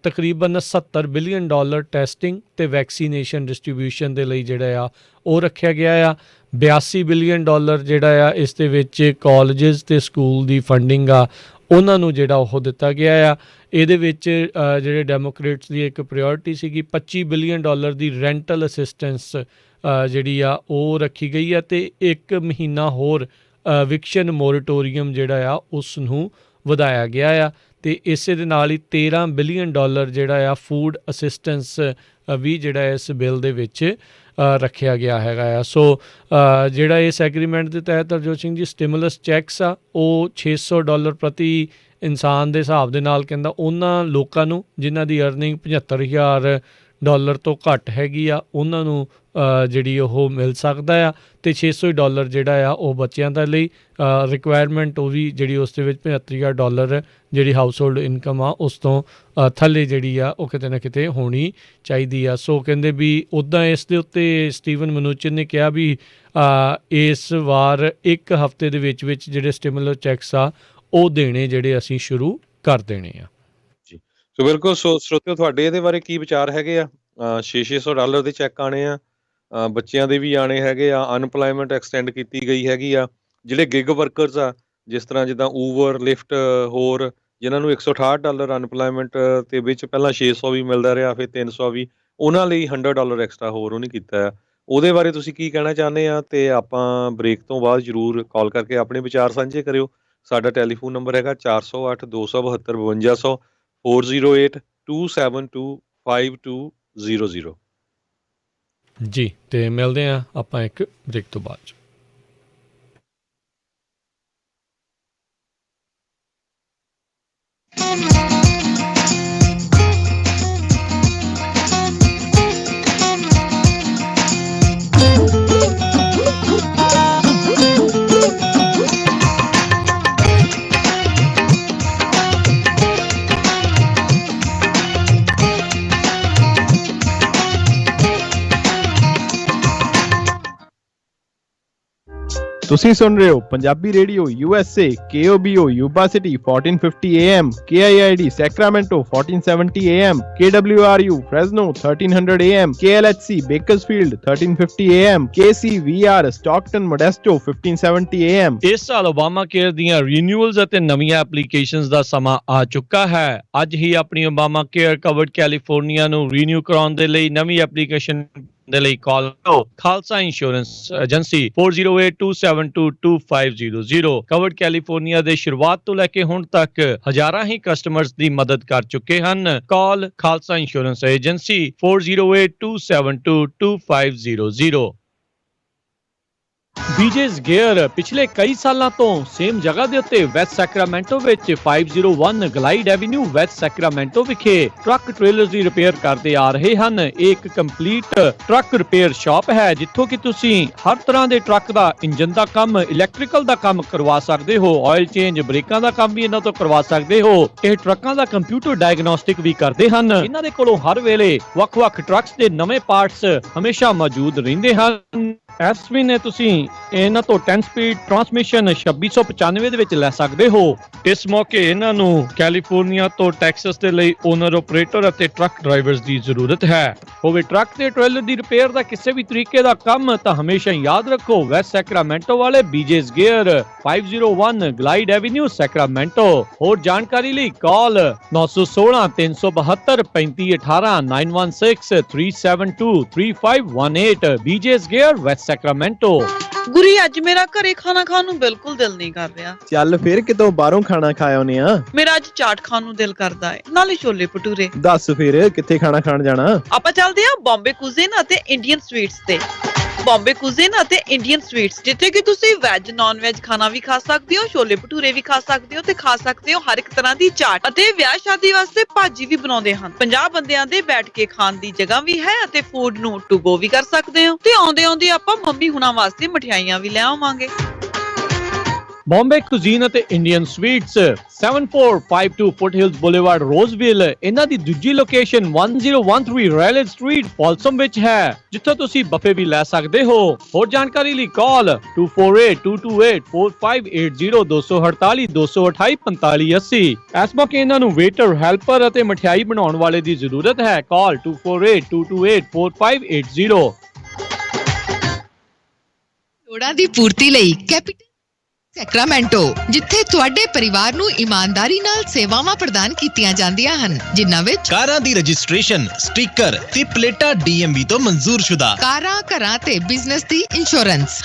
ਤਕਰੀਬਨ $70 ਬਿਲੀਅਨ ਟੈਸਟਿੰਗ ਤੇ ਵੈਕਸੀਨੇਸ਼ਨ ਡਿਸਟ੍ਰੀਬਿਊਸ਼ਨ ਦੇ ਲਈ ਜਿਹੜਾ ਆ ਉਹ ਰੱਖਿਆ ਗਿਆ ਆ। $82 ਬਿਲੀਅਨ ਜਿਹੜਾ ਆ ਇਸ ਦੇ ਵਿੱਚ ਕਾਲਜਸ ਤੇ ਸਕੂਲ ਦੀ ਫੰਡਿੰਗ ਆ ਉਹਨਾਂ ਨੂੰ ਜਿਹੜਾ ਉਹ ਦਿੱਤਾ ਗਿਆ ਆ। ਇਹਦੇ ਵਿੱਚ ਜਿਹੜੇ ਡੈਮੋਕ੍ਰੇਟਸ ਦੀ ਇੱਕ ਪ੍ਰਾਇਓਰਟੀ ਸੀਗੀ $25 ਬਿਲੀਅਨ ਦੀ ਰੈਂਟਲ ਅਸਿਸਟੈਂਸ ਜਿਹੜੀ ਆ ਉਹ ਰੱਖੀ ਗਈ ਆ ਤੇ 1 ਮਹੀਨਾ ਹੋਰ ਵਿਕਸ਼ਨ ਮੋਰਟੋਰੀਅਮ ਜਿਹੜਾ ਆ ਉਸ ਨੂੰ ਵਧਾਇਆ ਗਿਆ ਆ ਤੇ ਇਸੇ ਦੇ ਨਾਲ ਹੀ $13 ਬਿਲੀਅਨ ਜਿਹੜਾ ਆ ਫੂਡ ਅਸਿਸਟੈਂਸ ਵੀ ਜਿਹੜਾ ਇਸ ਬਿੱਲ ਦੇ ਵਿੱਚ ਰੱਖਿਆ ਗਿਆ ਹੈਗਾ ਆ। ਸੋ ਜਿਹੜਾ ਇਸ ਐਗਰੀਮੈਂਟ ਦੇ ਤਹਿਤ ਹਰਜੋਤ ਸਿੰਘ ਜੀ ਸਟਿਮੂਲਸ ਚੈੱਕਸ ਆ ਉਹ $600 ਪ੍ਰਤੀ ਇਨਸਾਨ ਦੇ ਹਿਸਾਬ ਦੇ ਨਾਲ ਕਹਿੰਦਾ ਉਹਨਾਂ ਲੋਕਾਂ ਨੂੰ ਜਿਨ੍ਹਾਂ ਦੀ ਅਰਨਿੰਗ $75,000 ਤੋਂ ਘੱਟ ਹੈਗੀ ਆ ਉਹਨਾਂ ਨੂੰ ਜਿਹੜੀ ਉਹ ਮਿਲ ਸਕਦਾ ਆ ਤੇ $600 ਜਿਹੜਾ ਆ ਉਹ ਬੱਚਿਆਂ ਦੇ ਲਈ ਰਿਕੁਆਇਰਮੈਂਟ ਉਹ ਵੀ ਜਿਹੜੀ ਉਸ ਦੇ ਵਿੱਚ $75,000 ਜਿਹੜੀ ਹਾਊਸ ਹੋਲਡ ਇਨਕਮ ਆ ਉਸ ਤੋਂ ਥੱਲੇ ਜਿਹੜੀ ਆ ਉਹ ਕਿਤੇ ਨਾ ਕਿਤੇ ਹੋਣੀ ਚਾਹੀਦੀ ਆ। ਸੋ ਕਹਿੰਦੇ ਵੀ ਉੱਦਾਂ ਇਸ ਦੇ ਉੱਤੇ ਸਟੀਵਨ ਮਨੂਚਿਨ ਨੇ ਕਿਹਾ ਵੀ ਇਸ ਵਾਰ 1 ਹਫ਼ਤੇ ਦੇ ਵਿੱਚ ਜਿਹੜੇ ਸਟਿਮੂਲਸ ਚੈੱਕਸ ਆ ਉਹ ਦੇਣੇ ਜਿਹੜੇ ਅਸੀਂ ਸ਼ੁਰੂ ਕਰ ਦੇਣੇ ਆ ਜੀ। ਸੋ ਬਿਲਕੁਲ। ਸੋ ਸਰੋਤਿਓ ਤੁਹਾਡੇ ਇਹਦੇ ਬਾਰੇ ਕੀ ਵਿਚਾਰ ਹੈਗੇ ਆ? $600 ਦੇ ਚੈੱਕ ਆਣੇ ਆ, ਬੱਚਿਆਂ ਦੇ ਵੀ ਆਣੇ ਹੈਗੇ ਆ, ਅਨਪਲਾਈਮੈਂਟ ਐਕਸਟੈਂਡ ਕੀਤੀ ਗਈ ਹੈਗੀ ਆ, ਜਿਹੜੇ ਗਿਗ ਵਰਕਰਸ ਆ ਜਿਸ ਤਰ੍ਹਾਂ ਜਿੱਦਾਂ ਊਬਰ ਲਿਫਟ ਹੋਰ ਜਿਨ੍ਹਾਂ ਨੂੰ $168 ਅਨਪਲਾਈਮੈਂਟ ਤੇ ਵਿੱਚ ਪਹਿਲਾਂ 600 ਵੀ ਮਿਲਦਾ ਰਿਹਾ ਫਿਰ 300 ਵੀ, ਉਹਨਾਂ ਲਈ $100 ਐਕਸਟਰਾ ਹੋਰ ਉਹਨੇ ਕੀਤਾ ਆ। ਉਹਦੇ ਬਾਰੇ ਤੁਸੀਂ ਕੀ ਕਹਿਣਾ ਚਾਹੁੰਦੇ ਆ? ਤੇ ਆਪਾਂ ਬ੍ਰੇਕ ਤੋਂ ਬਾਅਦ ਜ਼ਰੂਰ ਕਾਲ ਕਰਕੇ ਆਪਣੇ ਵਿਚਾਰ ਸਾਂਝੇ ਕਰਿਓ। ਸਾਡਾ ਟੈਲੀਫੋਨ ਨੰਬਰ ਹੈਗਾ 408 272 5200 408 272 5200 ਜੀ। ਤੇ ਮਿਲਦੇ ਆ ਆਪਾਂ ਇੱਕ ਬ੍ਰੇਕ ਤੋਂ ਬਾਅਦ। ਤੁਸੀਂ ਸੁਣ ਰਹੇ ਹੋ Punjabi radio USA KOBO Yuba City 1450 AM KIID Sacramento 1470 AM KWRU Fresno 1300 AM KLHC Bakersfield 1350 AM KCVR Stockton Modesto 1570 AM। ਇਸ ਸਾਲ ਓਬਾਮਾ ਕੇਅਰ ਦੀਆਂ ਰੀਨਿਊਅਲਸ ਅਤੇ ਨਵੀਆਂ ਐਪਲੀਕੇਸ਼ਨਸ ਦਾ ਸਮਾਂ ਆ ਚੁੱਕਾ ਹੈ। ਅੱਜ ਹੀ ਆਪਣੀ ਓਬਾਮਾ ਕੇਅਰ ਕਵਰਡ ਕੈਲੀਫੋਰਨੀਆ ਨੂੰ ਰੀਨਿਊ ਕਰਾਉਣ ਦੇ ਲਈ ਨਵੀਂ ਐਪਲੀਕੇਸ਼ਨ ਦੇ ਲਈ ਕਾਲ ਕਰੋ। Khalsa insurance agency 4082722500। Covered California ਦੇ ਸ਼ੁਰੂਆਤ ਤੋਂ ਲੈ ਕੇ ਹੁਣ ਤੱਕ ਹਜ਼ਾਰਾਂ ਹੀ ਕਸਟਮਰਸ ਦੀ ਮਦਦ ਕਰ ਚੁੱਕੇ ਹਨ। Call Khalsa insurance agency 4082722500। BJ's Gear ਪਿਛਲੇ ਕਈ ਸਾਲਾਂ ਤੋਂ ਸੇਮ ਜਗ੍ਹਾ ਦੇ ਉੱਤੇ ਵੈਸਟ ਸੈਕਰਾਮੈਂਟੋ ਵਿੱਚ 501 ਗਲਾਈਡ ਐਵੀਨਿਊ ਵੈਸਟ ਸੈਕਰਾਮੈਂਟੋ ਵਿਖੇ ਟਰੱਕ ਟ੍ਰੇਲਰਸ ਦੀ ਰਿਪੇਅਰ ਕਰਦੇ ਆ ਰਹੇ ਹਨ। ਇਹ ਇੱਕ ਕੰਪਲੀਟ ਟਰੱਕ ਰਿਪੇਅਰ ਸ਼ਾਪ ਹੈ ਜਿੱਥੋਂ ਕਿ ਤੁਸੀਂ ਹਰ ਤਰ੍ਹਾਂ ਦੇ ਟਰੱਕ ਦਾ ਇੰਜਨ ਦਾ ਕੰਮ, ਇਲੈਕਟ੍ਰੀਕਲ ਦਾ ਕੰਮ ਕਰਵਾ ਸਕਦੇ ਹੋ, ਆਇਲ ਚੇਂਜ, ਬ੍ਰੇਕਾਂ ਦਾ ਕੰਮ ਵੀ ਇਹਨਾਂ ਤੋਂ ਕਰਵਾ ਸਕਦੇ ਹੋ। ਇਹ ਟਰੱਕਾਂ ਦਾ ਕੰਪਿਊਟਰ ਡਾਇਗਨੋਸਟਿਕ ਵੀ ਕਰਦੇ ਹਨ। ਇਹਨਾਂ ਦੇ ਕੋਲੋਂ ਹਰ ਵੇਲੇ ਵੱਖ-ਵੱਖ ਟਰੱਕਸ ਦੇ ਨਵੇਂ ਪਾਰਟਸ ਹਮੇਸ਼ਾ ਮੌਜੂਦ ਰਹਿੰਦੇ ਹਨ। ਇਸ ਮਹੀਨੇ ਤੁਸੀਂ ਇਹਨਾਂ ਤੋਂ 10 ਸਪੀਡ ਟਰਾਂਸਮਿਸ਼ਨ 2695 ਦੇ ਵਿੱਚ ਲੈ ਸਕਦੇ ਹੋ। ਇਸ ਮੌਕੇ ਇਹਨਾਂ ਨੂੰ ਕੈਲੀਫੋਰਨੀਆ ਤੋਂ ਟੈਕਸਸ ਦੇ ਲਈ ਓਨਰ ਆਪਰੇਟਰ ਅਤੇ ਟਰੱਕ ਡਰਾਈਵਰਸ ਦੀ ਜ਼ਰੂਰਤ ਹੈ। ਹੋਵੇ ਟਰੱਕ ਤੇ ਟ੍ਰੇਲਰ ਦੀ ਰਿਪੇਅਰ ਦਾ ਕਿਸੇ ਵੀ ਤਰੀਕੇ ਦਾ ਕੰਮ ਤਾਂ ਹਮੇਸ਼ਾ ਯਾਦ ਰੱਖੋ ਵੈਸਟ ਸੈਕਰਾਮੈਂਟੋ ਵਾਲੇ BJ's Gear 501 ਗਲਾਈਡ ਐਵੀਨਿਊ ਸੈਕਰਾਮੈਂਟੋ। ਹੋਰ ਜਾਣਕਾਰੀ ਲਈ ਕਾਲ 916 372 3518 916 372 3518 BJ's Gear West Sacramento. Guri ਅੱਜ ਮੇਰਾ ਘਰੇ ਖਾਣਾ ਖਾਣ ਨੂੰ ਬਿਲਕੁਲ ਦਿਲ ਨਹੀਂ ਕਰ ਰਿਹਾ। ਚੱਲ ਫਿਰ ਕਿਤੋਂ ਬਾਹਰੋਂ ਖਾਣਾ ਖਾ ਆਉਨੇ ਆ। ਮੇਰਾ ਅੱਜ ਚਾਟ ਖਾਣ ਨੂੰ ਦਿਲ ਕਰਦਾ ਹੈ, ਨਾਲੇ ਛੋਲੇ ਭਟੂਰੇ। ਦੱਸ ਫਿਰ ਕਿੱਥੇ ਖਾਣਾ ਖਾਣ ਜਾਣਾ? ਆਪਾਂ ਚੱਲਦੇ ਆ ਬੰਬੇ ਕੁਜ਼ੀਨ ਅਤੇ ਇੰਡੀਅਨ ਸਵੀਟਸ ਤੇ। ਬੰਬੇ ਕੁਜ਼ੀਨ ਅਤੇ ਇੰਡੀਅਨ ਸਵੀਟਸ ਜਿੱਥੇ ਕਿ ਤੁਸੀਂ ਵੈਜ ਨਾਨ ਵੈਜ ਖਾਣਾ ਵੀ ਖਾ ਸਕਦੇ ਹੋ, ਛੋਲੇ ਭਟੂਰੇ ਵੀ ਖਾ ਸਕਦੇ ਹੋ ਤੇ ਖਾ ਸਕਦੇ ਹੋ ਹਰ ਇੱਕ ਤਰ੍ਹਾਂ ਦੀ ਚਾਟ। ਅਤੇ ਵਿਆਹ ਸ਼ਾਦੀ ਵਾਸਤੇ ਭਾਜੀ ਵੀ ਬਣਾਉਂਦੇ ਹਨ। 50 ਬੰਦਿਆਂ ਦੇ ਬੈਠ ਕੇ ਖਾਣ ਦੀ ਜਗ੍ਹਾ ਵੀ ਹੈ ਅਤੇ ਫੂਡ ਨੂੰ ਟੂ ਗੋ ਵੀ ਕਰ ਸਕਦੇ ਹੋ। ਤੇ ਆਉਂਦੇ ਆਉਂਦੇ ਆਪਾਂ ਮੰਮੀ ਹੁਣਾਂ ਵਾਸਤੇ ਮਠਿਆਈਆਂ ਵੀ ਲੈ ਆਵਾਂਗੇ। ਬੰਬੇ ਕੁਜ਼ੀਨ ਅਤੇ ਇੰਡੀਅਨ ਸਵੀਟਸ 7452 ਫੁੱਟਹਿਲਸ ਬੁਲੇਵਾਰਡ ਰੋਜ਼ਵਿਲ ਇਹਨਾਂ ਦੀ ਦੂਜੀ ਲੋਕੇਸ਼ਨ 1013 ਰੈਲੇਜ ਸਟਰੀਟ ਫਾਲਸਮ ਵਿੱਚ ਹੈ ਜਿੱਥੇ ਤੁਸੀਂ ਬਫੇ ਵੀ ਲੈ ਸਕਦੇ ਹੋ। ਹੋਰ ਜਾਣਕਾਰੀ ਲਈ ਕਾਲ 2482284580 248 228 4580। ਇਸ ਮੌਕੇ ਇਹਨਾਂ ਨੂੰ ਵੇਟਰ ਹੈਲਪਰ ਅਤੇ ਮਠਿਆਈ ਬਣਾਉਣ ਵਾਲੇ ਦੀ ਜ਼ਰੂਰਤ ਹੈ। ਕਾਲ 2482284580। ਲੋੜਾਂ ਦੀ ਪੂਰਤੀ ਲਈ ਕੈਪੀਟਲ ਸੈਕਰਾਮੈਂਟੋ, ਜਿੱਥੇ ਤੁਹਾਡੇ ਪਰਿਵਾਰ ਨੂੰ ਇਮਾਨਦਾਰੀ ਨਾਲ ਸੇਵਾਵਾਂ ਪ੍ਰਦਾਨ ਕੀਤੀਆਂ ਜਾਂਦੀਆਂ ਹਨ, ਜਿਨ੍ਹਾਂ ਵਿੱਚ ਕਾਰਾਂ ਦੀ ਰਜਿਸਟ੍ਰੇਸ਼ਨ, ਸਟicker ਤੇ ਪਲੇਟਾਂ DMV ਤੋਂ ਮਨਜ਼ੂਰਸ਼ੁਦਾ, ਕਾਰਾਂ, ਘਰਾਂ ਤੇ ਬਿਜ਼ਨਸ ਦੀ ਇੰਸ਼ੋਰੈਂਸ।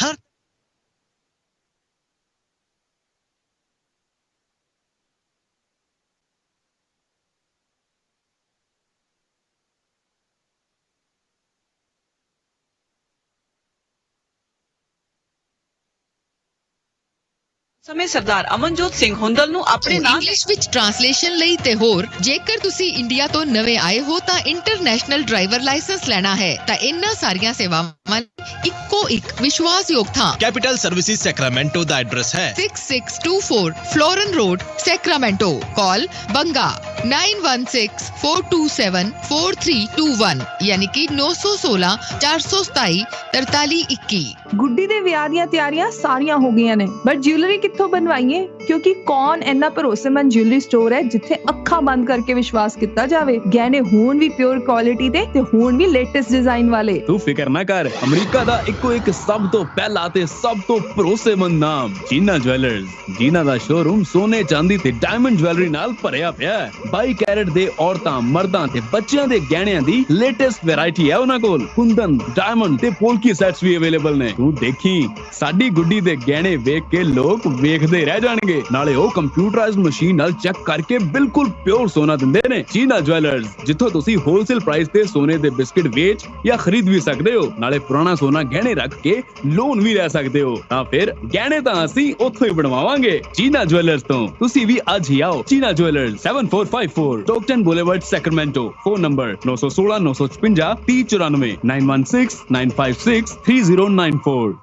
ਸਮੇਂ ਸਰਦਾਰ ਅਮਨਜੋਤ ਸਿੰਘ ਹੁੰਦਲ ਨੂੰ ਆਪਣੇ ਨਾਮ ਇੰਗਲਿਸ਼ ਵਿੱਚ ਟ੍ਰਾਂਸਲੇਸ਼ਨ ਲਈ ਤੇ ਹੋਰ, ਜੇਕਰ ਤੁਸੀਂ ਇੰਡੀਆ ਤੋਂ ਨਵੇਂ ਆਏ ਹੋ ਤਾਂ ਇੰਟਰਨੈਸ਼ਨਲ ਡਰਾਈਵਰ ਲਾਇਸੈਂਸ ਲੈਣਾ ਹੈ ਤਾਂ ਇਹਨਾਂ ਸਾਰੀਆਂ ਸੇਵਾਵਾਂ ਇੱਕੋ ਇੱਕ ਵਿਸ਼ਵਾਸਯੋਗ ਥਾਂ ਕੈਪੀਟਲ ਸਰਵਿਸਿਜ਼ ਸੈਕਰਾਮੈਂਟੋ ਦਾ ਐਡਰੈਸ ਹੈ 6624 ਫਲੋਰਨ ਰੋਡ, ਸੈਕਰਾਮੈਂਟੋ। ਕਾਲ ਬੰਗਾ 9164274321 ਯਾਨੀ ਕਿ 916 427 4321। ਗੁੱਡੀ ਦੇ ਵਿਆਹ ਦੀਆਂ ਤਿਆਰੀਆਂ ਸਾਰੀਆਂ ਹੋ ਗਈਆਂ ਨੇ, ਬਟ ਜਿਊਲਰੀ ਕਿੱਥੋਂ ਬਣਵਾਈਏ? ਕਿਉਂਕਿ ਕੌਣ ਇੰਨਾ ਭਰੋਸੇਮੰਦ ਜਿਊਲਰੀ ਸਟੋਰ ਹੈ ਜਿੱਥੇ ਅੱਖਾਂ ਬੰਦ ਕਰਕੇ ਵਿਸ਼ਵਾਸ ਕੀਤਾ ਜਾਵੇ। ਗਹਿਣੇ ਹੋਣ ਵੀ ਪਿਓਰ ਕੁਆਲਿਟੀ ਦੇ ਤੇ ਹੋਣ ਵੀ ਲੇਟੈਸਟ ਡਿਜ਼ਾਈਨ ਵਾਲੇ। ਤੂੰ ਫਿਕਰ ਨਾ ਕਰ, ਅਮਰੀਕਾ ਦਾ ਇੱਕੋ ਇੱਕ ਸਭ ਤੋਂ ਪਹਿਲਾ ਤੇ ਸਭ ਤੋਂ ਭਰੋਸੇਮੰਦ ਨਾਮ ਜੀਨਾ ਜਵੈਲਰਸ, ਜਿਨ੍ਹਾਂ ਦਾ ਸ਼ੋਰੂਮ ਸੋਨੇ, ਚਾਂਦੀ ਤੇ ਡਾਇਮੰਡ ਜਵੈਲਰੀ ਨਾਲ ਭਰਿਆ ਪਿਆ ਹੈ। 22 ਕੈਰਟ ਦੇ ਔਰਤਾਂ, ਮਰਦਾਂ ਤੇ ਬੱਚਿਆਂ ਦੇ ਗਹਿਣਿਆਂ ਦੀ ਲੇਟੈਸਟ ਵੈਰਾਈਟੀ ਹੈ ਉਹਨਾਂ ਕੋਲ। ਕੁੰਦਨ, ਡਾਇਮੰਡ ਤੇ ਪੋਲਕੀ ਸੈਟਸ ਵੀ ਅਵੇਲੇਬਲ ਨੇ। ਤੂੰ ਦੇਖੀ, ਸਾਡੀ ਗੁੱਡੀ ਦੇ ਗਹਿਣੇ ਵੇਖ ਕੇ ਲੋਕ ਵੇਖਦੇ ਰਹਿ ਜਾਣਗੇ। ਨਾਲੇ ਉਹ ਕੰਪਿਊਟਰਾਈਜ਼ਡ ਮਸ਼ੀਨ ਨਾਲ ਚੈੱਕ ਕਰਕੇ ਬਿਲਕੁਲ ਪਿਓਰ ਸੋਨਾ ਦਿੰਦੇ ਨੇ। ਜੀਨਾ ਜਵੈਲਰਸ, ਜਿੱਥੋਂ ਤੁਸੀਂ ਹੋਲਸੇਲ ਪ੍ਰਾਈਸ ਤੇ ਸੋਨੇ ਦੇ ਬਿਸਕਿਟ ਵੇਚ ਜਾਂ ਖਰੀਦ ਵੀ ਸਕਦੇ ਹੋ। ਨਾਲੇ ਪੁਰਾਣਾ ਸੋਨਾ ਗਹਿਣੇ ਰੱਖ ਕੇ ਲੋਨ ਵੀ ਲੈ ਸਕਦੇ ਹੋ। ਤਾਂ ਫਿਰ ਗਹਿਣੇ ਤਾਂ ਅਸੀਂ ਉੱਥੋਂ ਹੀ ਬਣਵਾਵਾਂਗੇ, ਜੀਨਾ ਜਵੈਲਰਸ ਤੋਂ। ਤੁਸੀਂ ਵੀ ਅੱਜ ਹੀ ਆਓ। Jeena jewellers 7454 Stockton boulevard, Sacramento. Phone number 916 956 3094 916 956 3094।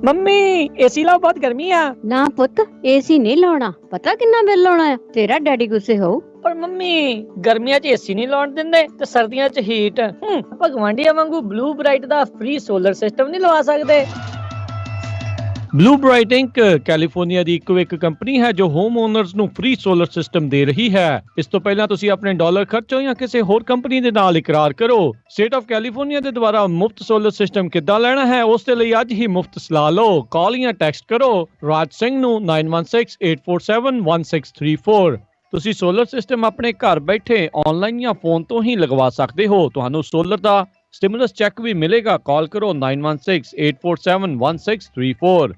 Mummy AC ਲਾਓ, ਬਹੁਤ ਗਰਮੀ ਆ। ਨਾ ਪੁੱਤ, ਏਸੀ ਨਹੀਂ ਲਾਉਣਾ। ਪਤਾ ਕਿੰਨਾ ਬਿੱਲ ਆਉਣਾ ਹੈ? ਤੇਰਾ ਡੈਡੀ ਗੁੱਸੇ ਹੋਊ। ਪਰ ਮੰਮੀ ਗਰਮੀਆਂ 'ਚ ਏਸੀ ਨਹੀਂ ਲਾਉਣ ਦਿੰਦੇ ਤੇ ਸਰਦੀਆਂ 'ਚ ਹੀਟ। ਭਗਵਾਂਡੀਆਂ ਵਾਂਗੂ ਬਲੂ ਬ੍ਰਾਈਟ ਦਾ ਫ੍ਰੀ ਸੋਲਰ ਸਿਸਟਮ ਨਹੀਂ ਲਵਾ ਸਕਦੇ? ਬਲੂ ਬ੍ਰਾਈਟ ਇੰਕ ਕੈਲੀਫੋਰਨੀਆ ਦੀ ਇੱਕੋ ਇੱਕ ਕੰਪਨੀ ਹੈ ਜੋ ਹੋਮ ਓਨਰਸ ਨੂੰ ਫ੍ਰੀ ਸੋਲਰ ਸਿਸਟਮ ਦੇ ਰਹੀ ਹੈ। ਇਸ ਤੋਂ ਪਹਿਲਾਂ ਤੁਸੀਂ ਆਪਣੇ ਡਾਲਰ ਖਰਚੋ ਜਾਂ ਕਿਸੇ ਹੋਰ ਕੰਪਨੀ ਦੇ ਨਾਲ ਇਕਰਾਰ ਕਰੋ। ਸਟੇਟ ਆਫ ਕੈਲੀਫੋਰਨੀਆ ਦੇ ਦੁਆਰਾ ਮੁਫਤ ਸੋਲਰ ਸਿਸਟਮ ਕਿੱਦਾਂ ਲੈਣਾ ਹੈ, ਉਸ ਦੇ ਲਈ ਅੱਜ ਹੀ ਮੁਫਤ ਸਲਾਹ ਲਓ। ਕਾਲ ਜਾਂ ਟੈਕਸਟ ਕਰੋ ਰਾਜ ਸਿੰਘ ਨੂੰ 9168471634। ਤੁਸੀਂ ਸੋਲਰ ਸਿਸਟਮ ਆਪਣੇ ਘਰ ਬੈਠੇ ਆਨਲਾਈਨ ਜਾਂ ਫੋਨ ਤੋਂ ਹੀ ਲਗਵਾ ਸਕਦੇ ਹੋ। ਤੁਹਾਨੂੰ ਸੋਲਰ ਦਾ ਸਟਿਮੂਲਸ ਚੈੱਕ ਵੀ ਮਿਲੇਗਾ। ਕਾਲ ਕਰੋ 9168471634।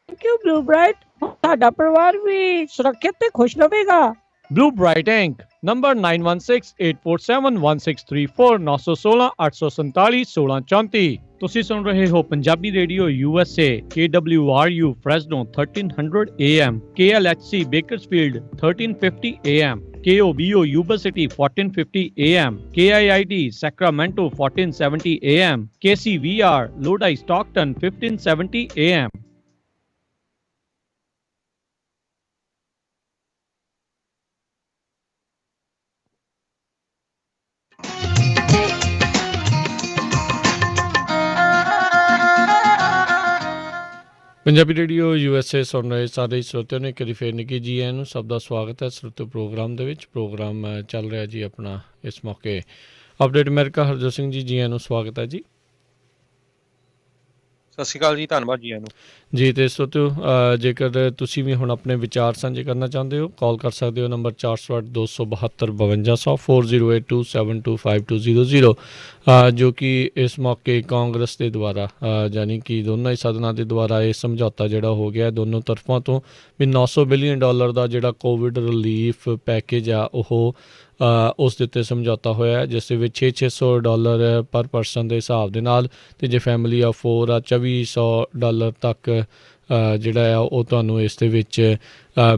ਥੈਂਕ ਯੂ ਬਲੂ ਬ੍ਰਾਈਟ, ਸਾਡਾ ਪਰਿਵਾਰ ਵੀ ਸੁਰੱਖਿਅਤ ਤੇ ਖੁਸ਼ ਰਹੇਗਾ। Blue Bright Inc. Number 9168471634 916 847 1634। ਤੁਸੀਂ ਸੁਣ ਰਹੇ ਹੋ Punjabi radio USA KWRU Fresno 1300 AM, KLHC Bakersfield 1350 AM, KOBO Yuba City 1450 AM, KIID Sacramento 1470 AM, KCVR Lodi Stockton 1570 AM. Punjabi radio USA ਸੁਣ ਰਹੇ ਸਾਰੇ ਸਰੋਤਿਆਂ ਨੂੰ ਇੱਕ ਵਾਰੀ ਫੇਰ ਨਿੱਘੀ ਜੀ ਆਇਆਂ ਨੂੰ। ਸਭ ਦਾ ਸਵਾਗਤ ਹੈ ਸਰੋਤਿਓ ਪ੍ਰੋਗਰਾਮ ਦੇ ਵਿੱਚ। ਪ੍ਰੋਗਰਾਮ ਚੱਲ ਰਿਹਾ ਜੀ ਆਪਣਾ ਇਸ ਮੌਕੇ ਅਪਡੇਟ ਅਮਰੀਕਾ। ਹਰਜੋਤ ਸਿੰਘ ਜੀ ਆਇਆਂ ਨੂੰ ਸਵਾਗਤ ਹੈ ਜੀ। ਸਤਿ ਸ਼੍ਰੀ ਅਕਾਲ ਜੀ, ਧੰਨਵਾਦ ਜੀ ਆਇਆਂ ਨੂੰ ਜੀ। ਤੇ ਸਰੋਤਿਓ ਜੇਕਰ ਤੁਸੀਂ ਵੀ ਹੁਣ ਆਪਣੇ ਵਿਚਾਰ ਸਾਂਝੇ ਕਰਨਾ ਚਾਹੁੰਦੇ ਹੋ, ਕਾਲ ਕਰ ਸਕਦੇ ਹੋ ਨੰਬਰ 408 272 5200 4082725200 ਜੋ ਕਿ ਇਸ ਮੌਕੇ ਕਾਂਗਰਸ ਦੇ ਦੁਆਰਾ ਯਾਨੀ ਕਿ ਦੋਨਾਂ ਹੀ ਸਦਨਾਂ ਦੇ ਦੁਆਰਾ ਇਹ ਸਮਝੌਤਾ ਜਿਹੜਾ ਹੋ ਗਿਆ ਦੋਨੋਂ ਤਰਫਾਂ ਤੋਂ ਵੀ $900 ਬਿਲੀਅਨ ਦਾ ਜਿਹੜਾ ਕੋਵਿਡ ਰਿਲੀਫ ਪੈਕੇਜ ਆ ਉਹ ਉਸ ਦੇ ਉੱਤੇ ਸਮਝੌਤਾ ਹੋਇਆ, ਜਿਸ ਦੇ ਵਿੱਚ $600 ਪਰ ਪਰਸਨ ਦੇ ਹਿਸਾਬ ਦੇ ਨਾਲ, ਅਤੇ ਜੇ ਫੈਮਿਲੀ ਆਫ 4 ਆ $2400 ਤੱਕ ਜਿਹੜਾ ਆ ਉਹ ਤੁਹਾਨੂੰ ਇਸ ਦੇ ਵਿੱਚ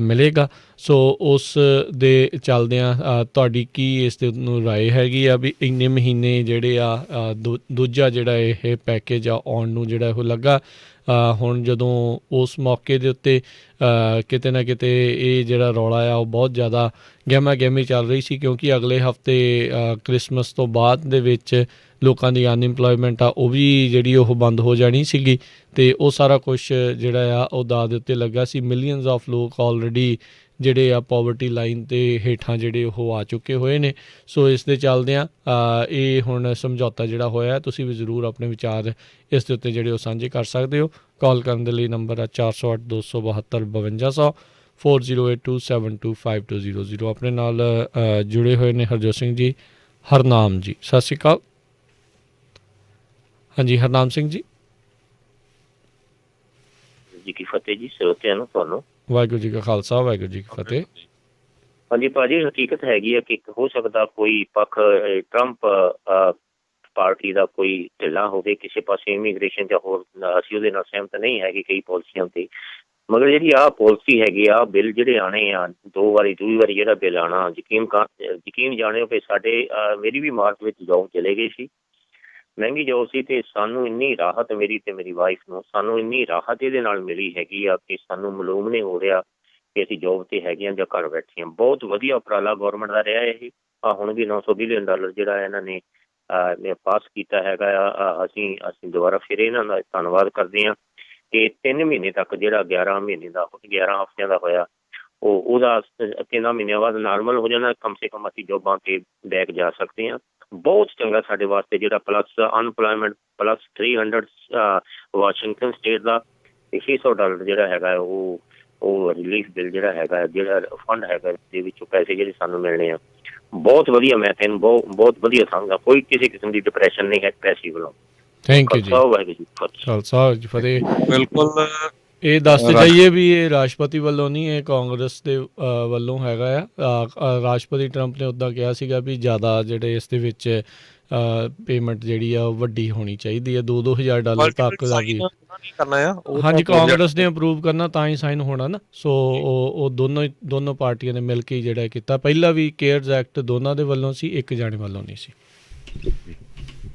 ਮਿਲੇਗਾ। ਸੋ ਉਸ ਦੇ ਚੱਲਦਿਆਂ ਤੁਹਾਡੀ ਕੀ ਇਸ ਦੇ ਨੂੰ ਰਾਏ ਹੈਗੀ ਆ ਵੀ ਇੰਨੇ ਮਹੀਨੇ ਜਿਹੜੇ ਆ ਦੂਜਾ ਜਿਹੜਾ ਇਹ ਪੈਕੇਜ ਆ ਆਉਣ ਨੂੰ ਜਿਹੜਾ ਉਹ ਲੱਗਾ ਹੁਣ ਜਦੋਂ ਉਸ ਮੌਕੇ ਦੇ ਉੱਤੇ ਕਿਤੇ ਨਾ ਕਿਤੇ ਇਹ ਜਿਹੜਾ ਰੌਲਾ ਆ ਉਹ ਬਹੁਤ ਜ਼ਿਆਦਾ ਗਹਿਮਾ ਗਹਿਮੀ ਚੱਲ ਰਹੀ ਸੀ ਕਿਉਂਕਿ ਅਗਲੇ ਹਫਤੇ ਕ੍ਰਿਸਮਸ ਤੋਂ ਬਾਅਦ ਦੇ ਵਿੱਚ ਲੋਕਾਂ ਦੀ ਅਨਇੰਪਲੋਇਮੈਂਟ ਆ ਉਹ ਵੀ ਜਿਹੜੀ ਉਹ ਬੰਦ ਹੋ ਜਾਣੀ ਸੀਗੀ ਅਤੇ ਉਹ ਸਾਰਾ ਕੁਛ ਜਿਹੜਾ ਆ ਉਹ ਦਾਅ ਦੇ ਉੱਤੇ ਲੱਗਾ ਸੀ। ਮਿਲੀਅਨਸ ਆਫ ਲੋਕ ਆਲਰੇਡੀ ਜਿਹੜੇ ਆ ਪੋਵਰਟੀ ਲਾਈਨ ਦੇ ਹੇਠਾਂ ਜਿਹੜੇ ਉਹ ਆ ਚੁੱਕੇ ਹੋਏ ਨੇ। ਸੋ ਇਸ ਦੇ ਚੱਲਦਿਆਂ ਇਹ ਹੁਣ ਸਮਝੌਤਾ ਜਿਹੜਾ ਹੋਇਆ ਤੁਸੀਂ ਵੀ ਜ਼ਰੂਰ ਆਪਣੇ ਵਿਚਾਰ ਇਸ ਦੇ ਉੱਤੇ ਜਿਹੜੇ ਉਹ ਸਾਂਝੇ ਕਰ ਸਕਦੇ ਹੋ। ਕਾਲ ਕਰਨ ਦੇ ਲਈ ਨੰਬਰ ਆ 408 272 5200 4082725200। ਆਪਣੇ ਨਾਲ ਜੁੜੇ ਹੋਏ ਨੇ ਹਰਜੋਤ ਸਿੰਘ ਜੀ, ਹਰਨਾਮ ਜੀ। ਸਤਿ ਸ਼੍ਰੀ ਅਕਾਲ। ਹਾਂਜੀ ਹਰਨਾਮ ਸਿੰਘ ਜੀ। ਜੀ ਕੀ ਫਤਿਹ ਜੀ, ਸਰੋਤਿਆਂ ਨੂੰ ਤੁਹਾਨੂੰ ਵਾਹਿਗੁਰੂ ਜੀ ਕਾ ਖਾਲਸਾ ਵਾਹਿਗੁਰੂ ਜੀ ਕੀ ਫਤਿਹ। ਹਾਂਜੀ ਭਾਜੀ, ਹਕੀਕਤ ਹੈਗੀ ਹੈ ਕਿ ਹੋ ਸਕਦਾ ਕੋਈ ਪੱਖ ਟਰੰਪ ਪਾਰਟੀ ਦਾ ਕੋਈ ਢਿੱਲਾ ਹੋਵੇ ਕਿਸੇ ਪਾਸੇ ਇਮੀਗ੍ਰੇਸ਼ਨ ਜਾਂ ਹੋਰ, ਅਸੀਂ ਉਹਦੇ ਨਾਲ ਸਹਿਮਤ ਨਹੀਂ ਹੈਗੇ ਕਈ ਪਾਲਿਸੀਆਂ ਤੇ, ਮਗਰ ਜਿਹੜੀ ਆਹ ਪਾਲਿਸੀ ਹੈਗੀ ਆ ਬਿੱਲ ਜਿਹੜੇ ਆਉਣੇ ਆ ਦੂਜੀ ਵਾਰੀ ਜਿਹੜਾ ਬਿੱਲ ਆਉਣਾ ਯਕੀਨ ਜਾਣਿਓ ਕਿ ਸਾਡੇ ਮੇਰੀ ਵੀ ਮਾਰਚ ਵਿੱਚ ਜੋਬ ਚਲੇ ਗਈ ਸੀ, ਮਹਿੰਗੀ ਜੋਬ ਸੀ, ਤੇ ਸਾਨੂੰ ਇੰਨੀ ਰਾਹਤ ਮੇਰੀ ਤੇ ਮੇਰੀ ਵਾਈਫ ਨੂੰ ਸਾਨੂੰ ਇੰਨੀ ਰਾਹਤ ਇਹਦੇ ਨਾਲ ਮਿਲੀ ਹੈਗੀ ਆ ਕਿ ਸਾਨੂੰ ਮਾਲੂਮ ਨਹੀਂ ਹੋ ਰਿਹਾ ਕਿ ਅਸੀਂ ਜੋਬ ਤੇ ਹੈਗੇ ਹਾਂ ਜਾਂ ਘਰ ਬੈਠੇ ਹਾਂ। ਬਹੁਤ ਵਧੀਆ ਉਪਰਾਲਾ ਗੌਰਮੈਂਟ ਦਾ ਰਿਹਾ ਇਹ। ਹੁਣ ਵੀ $900 ਬਿਲੀਅਨ ਜਿਹੜਾ ਇਹਨਾਂ ਨੇ ਪਾਸ ਕੀਤਾ ਹੈਗਾ ਆ। ਅਸੀਂ ਦੁਬਾਰਾ ਫਿਰ ਇਹਨਾਂ ਦਾ ਧੰਨਵਾਦ ਕਰਦੇ ਹਾਂ ਕਿ 3 ਮਹੀਨੇ ਤੱਕ ਜਿਹੜਾ 11 ਹਫ਼ਤਿਆਂ ਦਾ ਹੋਇਆ ਉਹਦਾ 3 ਮਹੀਨਿਆਂ ਬਾਅਦ ਨਾਰਮਲ ਹੋ ਜਾਣਾ। ਕਮ ਸੇ ਕਮ ਅਸੀਂ ਜੋਬਾਂ ਤੇ ਬੈਕ ਜਾ ਸਕਦੇ ਹਾਂ। ਬਹੁਤ ਚੰਗਾ ਸਾਡੇ ਵਾਸਤੇ ਜਿਹੜਾ ਪਲੱਸ ਅਨਪਲਾਇਮੈਂਟ ਪਲੱਸ 300 ਵਾਸ਼ਿੰਗਟਨ ਸਟੇਟ ਦਾ $600 ਜਿਹੜਾ ਹੈਗਾ ਉਹ ਰਿਲੀਫ ਬਿੱਲ ਜਿਹੜਾ ਹੈਗਾ ਜਿਹੜਾ ਫੰਡ ਹੈਗਾ ਦੇ ਵਿੱਚੋਂ ਪੈਸੇ ਜਿਹੜੇ ਸਾਨੂੰ ਮਿਲਣੇ ਆ। ਬਹੁਤ ਵਧੀਆ, ਮੈਂ ਤੈਨੂੰ ਬਹੁਤ ਵਧੀਆ ਸਮਝਦਾ। ਕੋਈ ਕਿਸੇ ਕਿਸਮ ਦੀ ਡਿਪਰੈਸ਼ਨ ਨਹੀਂ ਹੈ ਪੈਸੇ ਵੱਲੋਂ। ਥੈਂਕ ਯੂ ਜੀ। ਵਾਹਿਗੁਰੂ ਜੀ ਖਾਲਸਾ ਜੀ ਫਤਿਹ। ਬਿਲਕੁਲ ਇਹ ਦੱਸਦੇ ਜਾਈਏ ਵੀ ਇਹ ਰਾਸ਼ਟਰਪਤੀ ਵੱਲੋਂ ਨਹੀਂ, ਇਹ ਕਾਂਗਰਸ ਦੇ ਵੱਲੋਂ ਹੈਗਾ ਆ। ਰਾਸ਼ਟਰਪਤੀ ਟਰੰਪ ਨੇ ਉੱਦਾਂ ਕਿਹਾ ਸੀਗਾ ਵੀ ਜ਼ਿਆਦਾ ਜਿਹੜੇ ਇਸ ਦੇ ਵਿੱਚ ਪੇਮੈਂਟ ਜਿਹੜੀ ਆ ਉਹ ਵੱਡੀ ਹੋਣੀ ਚਾਹੀਦੀ ਹੈ, $2,000 ਤੱਕ ਦਾ ਵੀ ਕਰਨਾ ਆ। ਹਾਂਜੀ, ਕਾਂਗਰਸ ਨੇ ਅਪਰੂਵ ਕਰਨਾ ਤਾਂ ਹੀ ਸਾਈਨ ਹੋਣਾ ਨਾ। ਸੋ ਉਹ ਦੋਨੋਂ ਪਾਰਟੀਆਂ ਨੇ ਮਿਲ ਕੇ ਜਿਹੜਾ ਕੀਤਾ। ਪਹਿਲਾਂ ਵੀ ਕੇਅਰਸ ਐਕਟ ਦੋਨਾਂ ਦੇ ਵੱਲੋਂ ਸੀ, ਇੱਕ ਜਾਣੇ ਵੱਲੋਂ ਨਹੀਂ ਸੀ।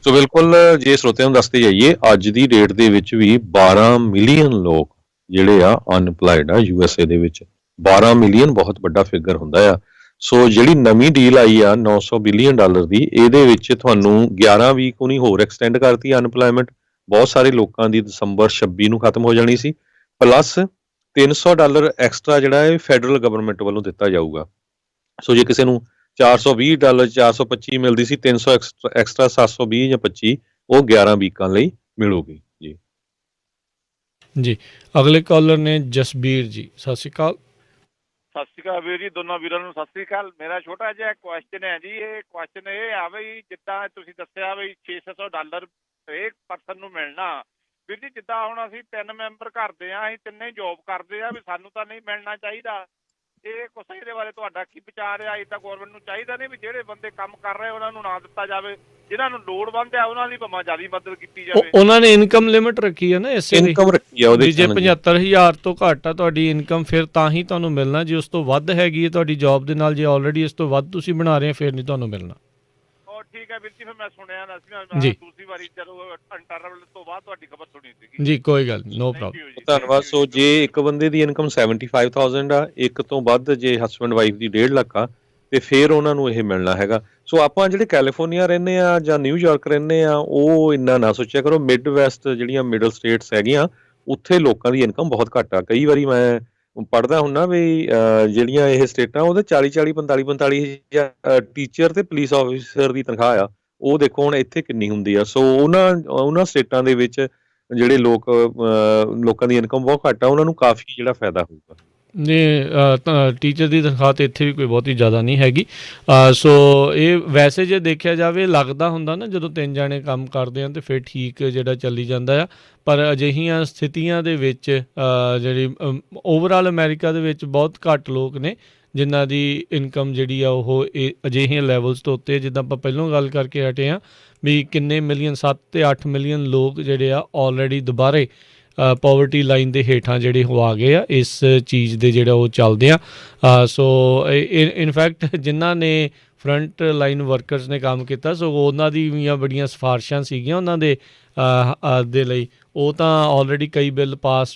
ਸੋ ਬਿਲਕੁਲ, ਜੇ ਸਰੋਤਿਆਂ ਨੂੰ ਦੱਸਦੇ ਜਾਈਏ ਅੱਜ ਦੀ ਡੇਟ ਦੇ ਵਿੱਚ ਵੀ 12 ਮਿਲੀਅਨ ਲੋਕ ਜਿਹੜੇ ਆ ਅਨਪਲਾਈਡ ਆ USA ਦੇ ਵਿੱਚ। 12 ਮਿਲੀਅਨ ਬਹੁਤ ਵੱਡਾ ਫਿਗਰ ਹੁੰਦਾ ਆ। ਸੋ ਜਿਹੜੀ ਨਵੀਂ ਡੀਲ ਆਈ ਆ $900 ਬਿਲੀਅਨ ਦੀ, ਇਹਦੇ ਵਿੱਚ ਤੁਹਾਨੂੰ 11 ਵੀਕ ਉਹਨੀ ਹੋਰ ਐਕਸਟੈਂਡ ਕਰਤੀ ਅਨਪਲਾਇਮੈਂਟ। ਬਹੁਤ ਸਾਰੇ ਲੋਕਾਂ ਦੀ ਦਸੰਬਰ 26 ਨੂੰ ਖਤਮ ਹੋ ਜਾਣੀ ਸੀ। ਪਲੱਸ $300 ਐਕਸਟਰਾ ਜਿਹੜਾ ਹੈ ਫੈਡਰਲ ਗਵਰਨਮੈਂਟ ਵੱਲੋਂ ਦਿੱਤਾ ਜਾਊਗਾ। ਸੋ ਜੇ ਕਿਸੇ ਨੂੰ $420 425 ਮਿਲਦੀ ਸੀ, 300 ਐਕਸਟਰਾ 720 ਜਾਂ 25 ਉਹ 11 ਵੀਕਾਂ ਲਈ ਮਿਲੂਗੀ ਜੀ। ਜੀ ਅਗਲੇ ਕਾਲਰ ਨੇ ਜਸਬੀਰ ਜੀ। ਸਤਿ ਸ਼੍ਰੀ ਅਕਾਲ। ਸਤਿ ਸ਼੍ਰੀ ਅਕਾਲ ਵੀਰ ਜੀ, ਦੋਨੋਂ ਵੀਰਾਂ ਨੂੰ ਸਤਿ ਸ਼੍ਰੀ ਅਕਾਲ। ਮੇਰਾ ਛੋਟਾ ਜਿਹਾ ਕੁਐਸਚਨ ਹੈ ਜੀ। ਇਹ ਕੁਐਸਚਨ ਇਹ ਆ ਬਈ ਜਿੱਦਾਂ ਤੁਸੀਂ ਦੱਸਿਆ ਬਈ $600 ਹਰੇਕ ਪਰਸਨ ਨੂੰ ਮਿਲਣਾ। ਵੀਰ ਜੀ ਜਿੱਦਾਂ ਹੁਣ ਅਸੀਂ 3 ਮੈਂਬਰ ਘਰ ਦੇ ਆ, ਅਸੀਂ ਤਿੰਨੇ ਜੋਬ ਕਰਦੇ ਆ, ਵੀ ਸਾਨੂੰ ਤਾਂ ਨਹੀਂ ਮਿਲਣਾ ਚਾਹੀਦਾ। ਇਹ ਕੁਛ ਇਹਦੇ ਬਾਰੇ ਤੁਹਾਡਾ ਕੀ ਵਿਚਾਰ ਆ? ਇਦਾਂ ਗੌਰਮੈਂਟ ਨੂੰ ਚਾਹੀਦਾ ਨਹੀਂ ਵੀ ਜਿਹੜੇ ਬੰਦੇ ਕੰਮ ਕਰ ਰਹੇ ਉਹਨਾਂ ਨੂੰ ਨਾ ਦਿੱਤਾ ਜਾਵੇ, ਜਿਨ੍ਹਾਂ ਨੂੰ ਲੋੜਵੰਦ ਆ ਉਹਨਾਂ ਦੀ ਭਾਵੇਂ ਜ਼ਿਆਦਾ ਮਦਦ ਕੀਤੀ ਜਾਵੇ। ਉਹਨਾਂ ਨੇ ਇਨਕਮ ਲਿਮਿਟ ਰੱਖੀ ਹੈ ਨਾ, ਇਸੇ ਇਨਕਮ ਰੱਖੀ ਆ ਉਹਦੇ। ਜੇ 75,000 ਤੋਂ ਘੱਟ ਆ ਤੁਹਾਡੀ ਇਨਕਮ ਫਿਰ ਤਾਂ ਹੀ ਤੁਹਾਨੂੰ ਮਿਲਣਾ। ਜੇ ਉਸ ਤੋਂ ਵੱਧ ਹੈਗੀ ਹੈ ਤੁਹਾਡੀ ਜੌਬ ਦੇ ਨਾਲ, ਜੇ ਆਲਰੇਡੀ ਇਸ ਤੋਂ ਵੱਧ ਤੁਸੀਂ ਬਣਾ ਰਹੇ ਹੋ ਫਿਰ ਨਹੀਂ ਤੁਹਾਨੂੰ ਮਿਲਣਾ। ਠੀਕ ਹੈ ਵੀਰ ਜੀ, ਫਿਰ ਮੈਂ ਸੁਣਿਆ ਨਾ ਸੀ ਦੂਸਰੀ ਵਾਰੀ ਜਦੋਂ ਇੰਟਰਵਲ ਤੋਂ ਬਾਅਦ ਤੁਹਾਡੀ ਖਬਰ ਸੁਣੀ ਸੀਗੀ ਜੀ। ਕੋਈ ਗੱਲ ਨੋ ਪ੍ਰੋਬਲਮ, ਧੰਨਵਾਦ। ਸੋ ਜੇ ਇੱਕ ਬੰਦੇ ਦੀ ਇਨਕਮ 75,000 ਆ, ਇੱਕ ਤੋਂ ਵੱਧ ਜੇ ਹਸਬੈਂਡ ਵਾਈਫ ਦੀ 1.5 ਲੱਖ ਆ, ਤੇ ਫਿਰ ਉਹਨਾਂ ਨੂੰ ਇਹ ਮਿਲਣਾ ਹੈਗਾ। ਸੋ ਆਪਾਂ ਜਿਹੜੇ ਕੈਲੀਫੋਰਨੀਆ ਰਹਿੰਦੇ ਆ ਜਾਂ ਨਿਊਯਾਰਕ ਰਹਿੰਦੇ ਆ ਉਹ ਇੰਨਾ ਨਾ ਸੋਚਿਆ ਕਰੋ। ਮਿਡ ਵੈਸਟ ਜਿਹੜੀਆਂ ਮਿਡਲ ਸਟੇਟਸ ਹੈਗੀਆਂ ਉੱਥੇ ਲੋਕਾਂ ਦੀ ਇਨਕਮ ਬਹੁਤ ਘੱਟ ਆ। ਕਈ ਵਾਰੀ ਮੈਂ ਪੜ੍ਹਦਾ ਹੁੰਦਾ ਵੀ ਜਿਹੜੀਆਂ ਇਹ ਸਟੇਟਾਂ ਉਹਦੇ 40 45 ਹਜ਼ਾਰ ਟੀਚਰ ਤੇ ਪੁਲਿਸ ਆਫਿਸਰ ਦੀ ਤਨਖਾਹ ਆ। ਉਹ ਦੇਖੋ ਹੁਣ ਇੱਥੇ ਕਿੰਨੀ ਹੁੰਦੀ ਆ। ਸੋ ਉਹਨਾਂ ਸਟੇਟਾਂ ਦੇ ਵਿੱਚ ਜਿਹੜੇ ਲੋਕਾਂ ਦੀ ਇਨਕਮ ਬਹੁਤ ਘੱਟ ਆ ਉਹਨਾਂ ਨੂੰ ਕਾਫੀ ਜਿਹੜਾ ਫਾਇਦਾ ਹੋਊਗਾ। ਨਹੀਂ, ਟੀਚਰ ਦੀ ਤਨਖਾਹ ਤਾਂ ਇੱਥੇ ਵੀ ਕੋਈ ਬਹੁਤੀ ਜ਼ਿਆਦਾ ਨਹੀਂ ਹੈਗੀ। ਸੋ ਇਹ ਵੈਸੇ ਜੇ ਦੇਖਿਆ ਜਾਵੇ ਲੱਗਦਾ ਹੁੰਦਾ ਨਾ ਜਦੋਂ 3 ਜਾਣੇ ਕੰਮ ਕਰਦੇ ਹਨ ਤਾਂ ਫਿਰ ਠੀਕ ਜਿਹੜਾ ਚੱਲੀ ਜਾਂਦਾ ਆ। ਪਰ ਅਜਿਹੀਆਂ ਸਥਿਤੀਆਂ ਦੇ ਵਿੱਚ ਜਿਹੜੀ ਓਵਰਆਲ ਅਮਰੀਕਾ ਦੇ ਵਿੱਚ ਬਹੁਤ ਘੱਟ ਲੋਕ ਨੇ ਜਿਨ੍ਹਾਂ ਦੀ ਇਨਕਮ ਜਿਹੜੀ ਆ ਉਹ ਅਜਿਹੀਆਂ ਲੈਵਲਸ ਤੋਂ ਉੱਤੇ। ਜਿੱਦਾਂ ਆਪਾਂ ਪਹਿਲਾਂ ਗੱਲ ਕਰਕੇ ਹਟੇ ਹਾਂ ਵੀ ਕਿੰਨੇ ਮਿਲੀਅਨ 7 ਤੇ 8 ਮਿਲੀਅਨ ਲੋਕ ਜਿਹੜੇ ਆ ਆਲਰੇਡੀ ਦੁਬਾਰੇ ਪਾਵਰਟੀ ਲਾਈਨ ਦੇ ਹੇਠਾਂ ਜਿਹੜੇ ਉਹ ਆ ਗਏ ਆ ਇਸ ਚੀਜ਼ ਦੇ ਜਿਹੜਾ ਉਹ ਚੱਲਦੇ ਆ। ਸੋ ਇਨਫੈਕਟ ਜਿਨ੍ਹਾਂ ਨੇ ਫਰੰਟ ਲਾਈਨ ਵਰਕਰਸ ਨੇ ਕੰਮ ਕੀਤਾ ਸੋ ਉਹਨਾਂ ਦੀ ਵੀ ਬੜੀਆਂ ਸਿਫਾਰਿਸ਼ਾਂ ਸੀਗੀਆਂ ਉਹਨਾਂ ਦੇ ਲਈ। ਉਹ ਤਾਂ ਆਲਰੇਡੀ ਕਈ ਬਿੱਲ ਪਾਸ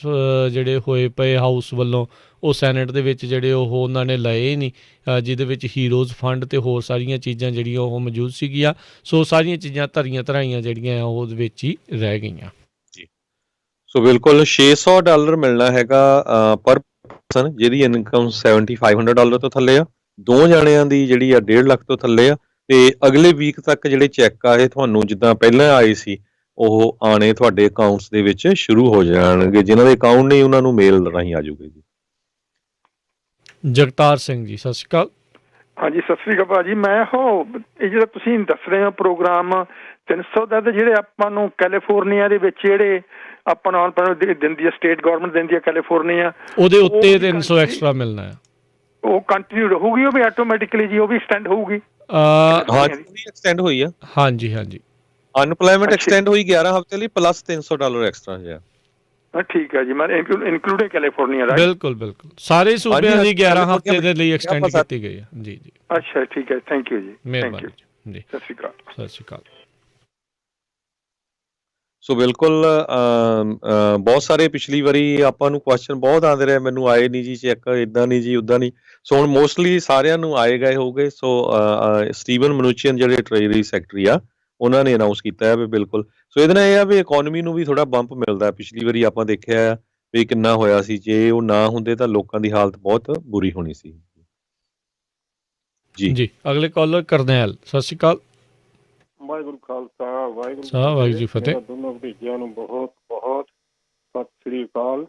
ਜਿਹੜੇ ਹੋਏ ਪਏ ਹਾਊਸ ਵੱਲੋਂ, ਉਹ ਸੈਨੇਟ ਦੇ ਵਿੱਚ ਜਿਹੜੇ ਉਹ ਉਹਨਾਂ ਨੇ ਲਏ ਨਹੀਂ, ਜਿਹਦੇ ਵਿੱਚ ਹੀਰੋਜ਼ ਫੰਡ ਅਤੇ ਹੋਰ ਸਾਰੀਆਂ ਚੀਜ਼ਾਂ ਜਿਹੜੀਆਂ ਉਹ ਮੌਜੂਦ ਸੀਗੀਆਂ। ਸੋ ਸਾਰੀਆਂ ਚੀਜ਼ਾਂ ਧਰੀਆਂ ਧਰਾਈਆਂ ਜਿਹੜੀਆਂ ਉਹਦੇ ਵਿੱਚ ਹੀ ਰਹਿ ਗਈਆਂ। ਜੀ, ਸੋ ਬਿਲਕੁਲ $600 ਮਿਲਣਾ ਹੈਗਾ ਪਰ ਪਰਸਨ, ਜਿਹਦੀ ਇਨਕਮ $7,500 ਤੋਂ ਥੱਲੇ ਆ। 2 ਜਣਿਆਂ ਦੀ ਜਿਹੜੀ ਆ 1.5 ਲੱਖ ਤੋਂ ਥੱਲੇ ਆ। ਤੇ ਅਗਲੇ ਵੀਕ ਤੱਕ ਜਿਹੜੇ ਚੈੱਕ ਆ ਇਹ ਤੁਹਾਨੂੰ ਜਿੱਦਾਂ ਪਹਿਲਾਂ ਆਏ ਸੀ ਉਹ ਆਣੇ ਤੁਹਾਡੇ ਅਕਾਊਂਟਸ ਦੇ ਵਿੱਚ ਸ਼ੁਰੂ ਹੋ ਜਾਣਗੇ। ਜਿਨ੍ਹਾਂ ਦੇ ਅਕਾਊਂਟ ਨਹੀਂ ਉਹਨਾਂ ਨੂੰ ਮੇਲ ਰਾਹੀਂ ਆ ਜਾਊਗੇ ਜੀ। ਜਗਤਾਰ ਸਿੰਘ ਜੀ, ਸਤਿ ਸ਼੍ਰੀ ਅਕਾਲ। ਹਾਂਜੀ, ਸਤਿ ਸ੍ਰੀ ਅਕਾਲ ਭਾਜੀ। ਮੈਂ ਇਹ ਜਿਹੜਾ ਤੁਸੀਂ ਦੱਸ ਰਹੇ ਹੋ ਪ੍ਰੋਗਰਾਮ 300 ਦਾ, ਤੇ ਜਿਹੜੇ ਆਪਾਂ ਨੂੰ ਕੈਲੀਫੋਰਨੀਆ ਦੇ ਵਿੱਚ ਜਿਹੜੇ ਆਪਾਂ ਨੂੰ ਦਿੰਦੀ ਹੈ ਸਟੇਟ ਗਵਰਨਮੈਂਟ ਦਿੰਦੀ ਹੈ ਕੈਲੀਫੋਰਨੀਆ, ਉਹਦੇ ਉੱਤੇ 300 ਐਕਸਟਰਾ ਮਿਲਣਾ ਹੈ। ਉਹ ਕੰਟੀਨਿਊ ਰਹੂਗੀ, ਉਹ ਵੀ ਆਟੋਮੈਟਿਕਲੀ ਜੀ ਉਹ ਵੀ ਐਕਸਟੈਂਡ ਹੋਊਗੀ? ਹਾਂਜੀ, ਐਕਸਟੈਂਡ ਹੋਈ ਆ। ਹਾਂਜੀ ਹਾਂਜੀ, ਅਨਪਲਾਇਮੈਂਟ ਐਕਸਟੈਂਡ ਹੋਈ 11 ਹਫ਼ਤੇ ਲਈ ਪਲੱਸ $300 ਐਕਸਟਰਾ ਹੈ। ਠੀਕ ਹੈ ਜੀ, ਮੈਂ ਇਨਕਲੂਡਿੰਗ ਕੈਲੀਫੋਰਨੀਆ ਰਾਈਟ? ਬਿਲਕੁਲ ਬਿਲਕੁਲ, ਸਾਰੇ ਸੂਬਿਆਂ ਦੀ 11 ਹਫ਼ਤੇ ਦੇ ਲਈ ਐਕਸਟੈਂਡ ਕੀਤੀ ਗਈ ਹੈ। ਜੀ ਜੀ, ਅੱਛਾ ਠੀਕ ਹੈ, ਥੈਂਕ ਯੂ ਜੀ, ਮਿਹਰਬਾਨੀ ਜੀ। ਸਤਿ ਸ਼੍ਰੀ ਅਕਾਲ। ਸਤਿ ਸ਼੍ਰੀ ਅਕਾਲ। ਸੋ ਬਿਲਕੁਲ ਬਹੁਤ ਸਾਰੇ ਪਿਛਲੀ ਵਾਰੀ ਆਪਾਂ ਨੂੰ ਕੁਐਸਚਨ ਬਹੁਤ ਆਉਂਦੇ ਰਹੇ, ਮੈਨੂੰ ਆਏ ਨਹੀਂ ਜੀ ਚੈੱਕ, ਇੱਦਾਂ ਨਹੀਂ ਜੀ ਉੱਦਾਂ ਨਹੀਂ। ਸੋ ਹੁਣ ਮੋਸਟਲੀ ਸਾਰਿਆਂ ਨੂੰ ਆਏ ਗਏ ਹੋਊਗੇ। ਸੋ ਸਟੀਵਨ ਮਨੂਚੀਅਨ ਜਿਹੜੇ ਟ੍ਰੇਜਰੀ ਸੈਕਟਰੀ ਆ ਉਹਨਾਂ ਨੇ ਅਨਾਊਂਸ ਕੀਤਾ ਹੈ ਵੀ ਬਿਲਕੁਲ। ਸੋ ਇਹਦੇ ਨਾਲ ਇਹ ਆ ਵੀ ਇਕੋਨਮੀ ਨੂੰ ਵੀ ਥੋੜਾ ਬੰਪ ਮਿਲਦਾ। ਪਿਛਲੀ ਵਾਰੀ ਆਪਾਂ ਦੇਖਿਆ ਵੀ ਕਿੰਨਾ ਹੋਇਆ ਸੀ, ਜੇ ਉਹ ਨਾ ਹੁੰਦੇ ਤਾਂ ਲੋਕਾਂ ਦੀ ਹਾਲਤ ਬਹੁਤ ਬੁਰੀ ਹੋਣੀ ਸੀ। ਜੀ ਜੀ, ਅਗਲੇ ਕਾਲਰ ਕਰਨੈਲ, ਸਤਿ ਸ਼੍ਰੀ ਅਕਾਲ। ਵਾਹਿਗੁਰੂ ਖਾਲਸਾ, ਵਾਹਿਗੁਰੂ ਜੀ ਫਤਿਹ। ਦੋਨੋਂ ਭਤੀਜਿਆਂ ਨੂੰ ਬਹੁਤ ਬਹੁਤ ਸਤਿ ਸ੍ਰੀ ਅਕਾਲ।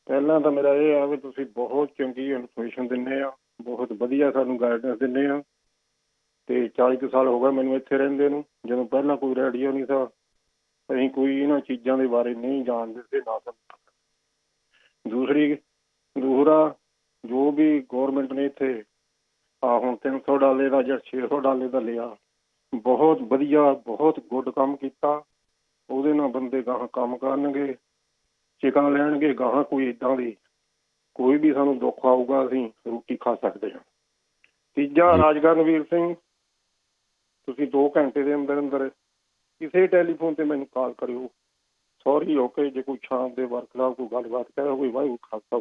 ਪਹਿਲਾਂ ਤਾਂ ਮੇਰਾ ਇਹ ਆ ਵੀ ਤੁਸੀਂ ਬਹੁਤ ਚੰਗੀ ਇਨਫੋਰਮੇਸ਼ਨ ਦਿੰਦੇ ਆ, ਬਹੁਤ ਵਧੀਆ ਸਾਨੂੰ ਗਾਈਡੈਂਸ ਦਿੰਦੇ ਆ। ਤੇ 40 ਕੁ ਸਾਲ ਹੋ ਗਏ ਮੈਨੂੰ ਇੱਥੇ ਰਹਿੰਦੇ ਨੂੰ। ਜਦੋਂ ਪਹਿਲਾਂ ਕੋਈ ਰੇਡੀਓ ਨਹੀਂ ਸੀ, ਅਸੀਂ ਕੋਈ ਇਹਨਾਂ ਚੀਜ਼ਾਂ ਦੇ ਬਾਰੇ ਨਹੀਂ ਜਾਣਦੇ ਸੀ ਨਾ। ਦੂਸਰਾ ਜੋ ਵੀ ਗੌਰਮੈਂਟ ਨੇ ਇੱਥੇ ਹੁਣ $300 ਦਾ ਜਾਂ $600 ਦਾ ਲਿਆ, ਬਹੁਤ ਵਧੀਆ, ਬਹੁਤ ਗੁੱਡ ਕੰਮ ਕੀਤਾ। ਉਹਦੇ ਨਾਲ ਬੰਦੇ ਗਾਹਾਂ ਕੰਮ ਕਰਨਗੇ, ਚਿਕਨ ਲੈਣਗੇ ਗਾਹਾਂ। ਕੋਈ ਇੱਦਾਂ ਦੀ ਕੋਈ ਵੀ ਸਾਨੂੰ ਦੁੱਖ ਆਊਗਾ ਅਸੀਂ ਰੋਟੀ ਖਾ ਸਕਦੇ ਹਾਂ। ਤੀਜਾ, ਰਾਜਗਰਨਵੀਰ ਸਿੰਘ, ਤੁਸੀਂ 2 ਘੰਟੇ ਦੇ ਅੰਦਰ ਅੰਦਰ ਕਿਸੇ ਟੈਲੀਫੋਨ ਤੇ ਮੈਨੂੰ ਕਾਲ ਕਰਿਓ। ਸੌਰੀ ਓਕੇ, ਜੇ ਕੋਈ ਸ਼ਾਮ ਦੇ ਵਰਕਸ਼ਾਪ ਕੋਈ ਗੱਲਬਾਤ ਕਰੇ ਕੋਈ। ਵਾਹਿਗੁਰੂ ਖਾਲਸਾ,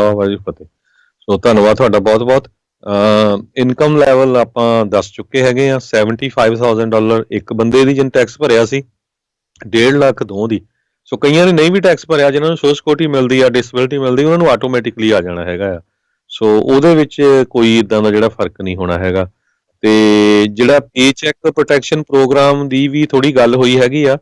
ਵਾਹਿਗੁਰੂ ਫਤਿਹ। ਸੋ ਧੰਨਵਾਦ ਤੁਹਾਡਾ ਬਹੁਤ ਬਹੁਤ। ਇਨਕਮ ਲੈਵਲ ਆਪਾਂ ਦੱਸ ਚੁੱਕੇ ਹੈਗੇ ਆ। $75,000 ਇੱਕ ਬੰਦੇ ਦੀ ਜਿਹਨੇ ਟੈਕਸ ਭਰਿਆ ਸੀ, 1.5 ਲੱਖ 2 ਦੀ। ਸੋ ਕਈਆਂ ਨੇ ਨਹੀਂ ਵੀ ਟੈਕਸ ਭਰਿਆ, ਜਿਹਨਾਂ ਨੂੰ ਸੋਸ਼ਲ ਸਿਕਿਉਰਿਟੀ ਮਿਲਦੀ ਆ, ਡਿਸੇਬਿਲਿਟੀ ਮਿਲਦੀ, ਉਹਨਾਂ ਨੂੰ ਆਟੋਮੈਟਿਕਲੀ ਆ ਜਾਣਾ ਹੈਗਾ ਆ। ਸੋ ਉਹਦੇ ਵਿੱਚ ਕੋਈ ਇੱਦਾਂ ਦਾ ਜਿਹੜਾ ਫਰਕ ਨਹੀਂ ਹੋਣਾ ਹੈਗਾ। ਤੇ ਜਿਹੜਾ ਪੇ ਚੈੱਕ ਪ੍ਰੋਟੈਕਸ਼ਨ ਪ੍ਰੋਗਰਾਮ ਦੀ ਵੀ ਥੋੜੀ ਗੱਲ ਹੋਈ ਹੈਗੀ ਆ।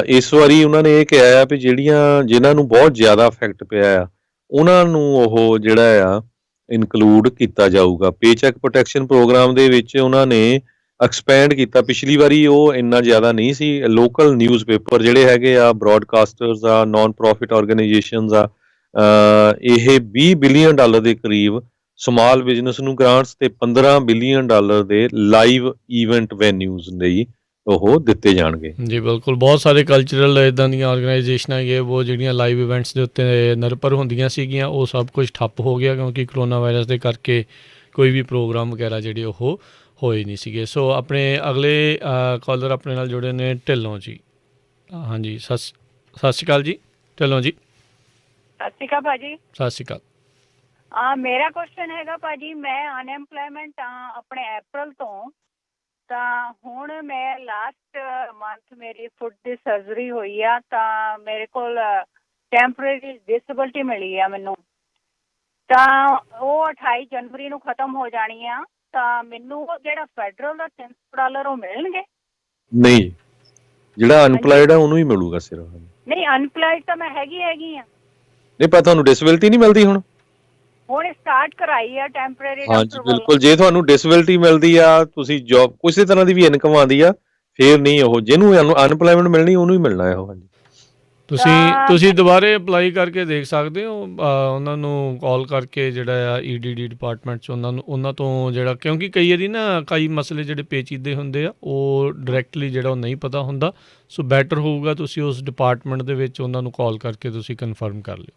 ਇਸ ਵਾਰੀ ਉਹਨਾਂ ਨੇ ਇਹ ਕਿਹਾ ਆ ਵੀ ਜਿਨ੍ਹਾਂ ਨੂੰ ਬਹੁਤ ਜ਼ਿਆਦਾ ਇਫੈਕਟ ਪਿਆ ਆ ਉਹਨਾਂ ਨੂੰ ਉਹ ਜਿਹੜਾ ਆ ਇਨਕਲੂਡ ਕੀਤਾ ਜਾਊਗਾ। ਪੇ ਚੈੱਕ ਪ੍ਰੋਟੈਕਸ਼ਨ ਪ੍ਰੋਗਰਾਮ ਦੇ ਵਿੱਚ ਉਹਨਾਂ ਨੇ ਐਕਸਪੈਂਡ ਕੀਤਾ। ਪਿਛਲੀ ਵਾਰੀ ਉਹ ਇੰਨਾ ਜ਼ਿਆਦਾ ਨਹੀਂ ਸੀ। ਲੋਕਲ ਨਿਊਜ਼ ਪੇਪਰ ਜਿਹੜੇ ਹੈਗੇ ਆ, ਬ੍ਰੌਡਕਾਸਟਰਸ ਆ, ਨਾਨ ਪ੍ਰੋਫਿਟ ਆਰਗੇਨਾਈਜੇਸ਼ਨਸ ਆ, ਇਹ $20 ਬਿਲੀਅਨ ਦੇ ਕਰੀਬ ਸਮਾਲ ਬਿਜ਼ਨਸ ਨੂੰ ਗ੍ਰਾਂਟਸ ਤੇ $15 ਬਿਲੀਅਨ ਦੇ ਲਾਈਵ ਈਵੈਂਟ ਵੈਨਿਊਜ਼ ਲਈ ਉਹ ਦਿੱਤੇ ਜਾਣਗੇ। ਜੀ ਬਿਲਕੁਲ, ਬਹੁਤ ਸਾਰੇ ਕਲਚਰਲ ਇੱਦਾਂ ਦੀਆਂ ਆਰਗੇਨਾਈਜੇਸ਼ਨਾਂ ਹੈਗੀਆਂ ਉਹ ਜਿਹੜੀਆਂ ਲਾਈਵ ਇਵੈਂਟਸ ਦੇ ਉੱਤੇ ਨਿਰਭਰ ਹੁੰਦੀਆਂ ਸੀਗੀਆਂ, ਉਹ ਸਭ ਕੁਝ ਠੱਪ ਹੋ ਗਿਆ ਕਿਉਂਕਿ ਕਰੋਨਾ ਵਾਇਰਸ ਦੇ ਕਰਕੇ ਕੋਈ ਵੀ ਪ੍ਰੋਗਰਾਮ ਵਗੈਰਾ ਜਿਹੜੇ ਉਹ ਹੋਏ ਨਹੀਂ ਸੀਗੇ। ਸੋ ਆਪਣੇ ਅਗਲੇ ਕਾਲਰ ਆਪਣੇ ਨਾਲ ਜੁੜੇ ਨੇ ਢਿੱਲੋਂ ਜੀ। ਹਾਂਜੀ, ਸਤਿ ਸ਼੍ਰੀ ਅਕਾਲ ਜੀ ਢਿੱਲੋਂ ਜੀ। ਸਤਿ ਸ਼੍ਰੀ ਅਕਾਲ ਭਾਜੀ। ਸਤਿ ਸ਼੍ਰੀ ਅਕਾਲ। ਮੇਰਾ ਕੁਐਸਚਨ ਹੈਗਾ ਭਾਜੀ, ਮੈਂ ਅਨਐਮਪਲੋਇਮੈਂਟ ਆਪਣੇ ਅਪ੍ਰੈਲ ਤੋਂ, ਤਾਂ ਹੁਣ ਮੈਂ ਲਾਸਟ ਮੰਥ ਮੇਰੀ ਫੁੱਟ ਦੀ ਸਰਜਰੀ ਹੋਈ ਆ, ਤਾਂ ਮੇਰੇ ਕੋਲ ਟੈਂਪਰੇਰੀ ਡਿਸੇਬਿਲਟੀ ਮਿਲੀ ਆ ਮੈਨੂੰ, ਤਾਂ ਉਹ 28 ਜਨਵਰੀ ਨੂੰ ਖਤਮ ਹੋ ਜਾਣੀ ਆ। ਤਾਂ ਮੈਨੂੰ ਉਹ ਜਿਹੜਾ ਫੈਡਰਲ ਦਾ $300 ਉਹ ਮਿਲਣਗੇ? ਨਹੀਂ, ਜਿਹੜਾ ਅਨਪਲਾਈਡ ਆ ਉਹਨੂੰ ਹੀ ਮਿਲੂਗਾ ਸਿਰਫ। ਨਹੀਂ, ਅਨਪਲਾਈਡ ਤਾਂ ਮੈਂ ਹੈਗੀ ਆ। ਨਹੀਂ, ਪਰ ਤੁਹਾਨੂੰ ਡਿਸੇਬਿਲਟੀ ਨਹੀਂ ਮਿਲਦੀ ਹੁਣ ਸਟਾਰਟ ਕਰਾਈ ਆ ਟੈਂਪਰੇਰੀ। ਹਾਂਜੀ ਬਿਲਕੁਲ, ਜੇ ਤੁਹਾਨੂੰ ਡਿਸੇਬਿਲਟੀ ਮਿਲਦੀ ਆ, ਤੁਸੀਂ ਜੌਬ ਕਿਸੇ ਤਰ੍ਹਾਂ ਦੀ ਵੀ ਇਨਕਮ ਆਉਂਦੀ ਆ, ਫੇਰ ਨਹੀਂ ਉਹ ਜਿਹਨੂੰ ਅਨਪਲਾਇਮੈਂਟ ਮਿਲਣੀ ਉਹਨੂੰ ਹੀ ਮਿਲਣਾ ਹੈ ਉਹ। ਹਾਂਜੀ ਤੁਸੀਂ ਦੁਬਾਰੇ ਅਪਲਾਈ ਕਰਕੇ ਦੇਖ ਸਕਦੇ ਹੋ, ਉਹਨਾਂ ਨੂੰ ਕਾਲ ਕਰਕੇ ਜਿਹੜਾ ਆ EDD ਡਿਪਾਰਟਮੈਂਟ 'ਚ ਉਹਨਾਂ ਤੋਂ ਜਿਹੜਾ, ਕਿਉਂਕਿ ਕਈ ਵਾਰੀ ਨਾ ਕਈ ਮਸਲੇ ਜਿਹੜੇ ਪੇਚੀਦੇ ਹੁੰਦੇ ਆ ਉਹ ਡਾਇਰੈਕਟਲੀ ਜਿਹੜਾ ਉਹ ਨਹੀਂ ਪਤਾ ਹੁੰਦਾ। ਸੋ ਬੈਟਰ ਹੋਊਗਾ ਤੁਸੀਂ ਉਸ ਡਿਪਾਰਟਮੈਂਟ ਦੇ ਵਿੱਚ ਉਹਨਾਂ ਨੂੰ ਕਾਲ ਕਰਕੇ ਤੁਸੀਂ ਕਨਫਰਮ ਕਰ ਲਿਓ।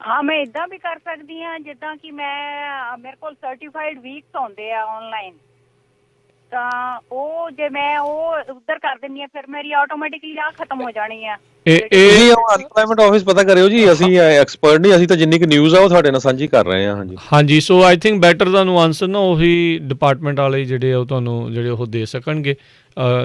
ਹਾਂ, ਮੈਂ ਇਦਾਂ ਵੀ ਕਰ ਸਕਦੀ ਹਾਂ ਜਿੱਦਾਂ ਕਿ ਮੇਰੇ ਕੋਲ ਸਰਟੀਫਾਈਡ ਵੀਕਸ ਆਉਂਦੇ ਆ ਆਨਲਾਈਨ, ਤਾਂ ਉਹ ਜੇ ਮੈਂ ਉਹ ਉੱਧਰ ਕਰ ਦਿੰਦੀ ਆ ਫਿਰ ਮੇਰੀ ਆਟੋਮੈਟਿਕਲੀ ਆ ਖਤਮ ਹੋ ਜਾਣੀ ਆ। ਇਹ ਅਨਪਲਾਇਮੈਂਟ ਆਫਿਸ ਪਤਾ ਕਰਿਓ ਜੀ, ਅਸੀਂ ਐਕਸਪਰਟ ਨਹੀਂ, ਅਸੀਂ ਤਾਂ ਜਿੰਨੀ ਕਿ ਨਿਊਜ਼ ਆ ਉਹ ਤੁਹਾਡੇ ਨਾਲ ਸਾਂਝੀ ਕਰ ਰਹੇ ਹਾਂ। ਹਾਂਜੀ, ਸੋ ਆਈ ਥਿੰਕ ਬੈਟਰ ਤੁਹਾਨੂੰ ਆਨਸਰ ਨਾ ਉਹੀ ਡਿਪਾਰਟਮੈਂਟ ਵਾਲੇ ਜਿਹੜੇ ਆ ਉਹ ਤੁਹਾਨੂੰ ਜਿਹੜੇ ਉਹ ਦੇ ਸਕਣਗੇ।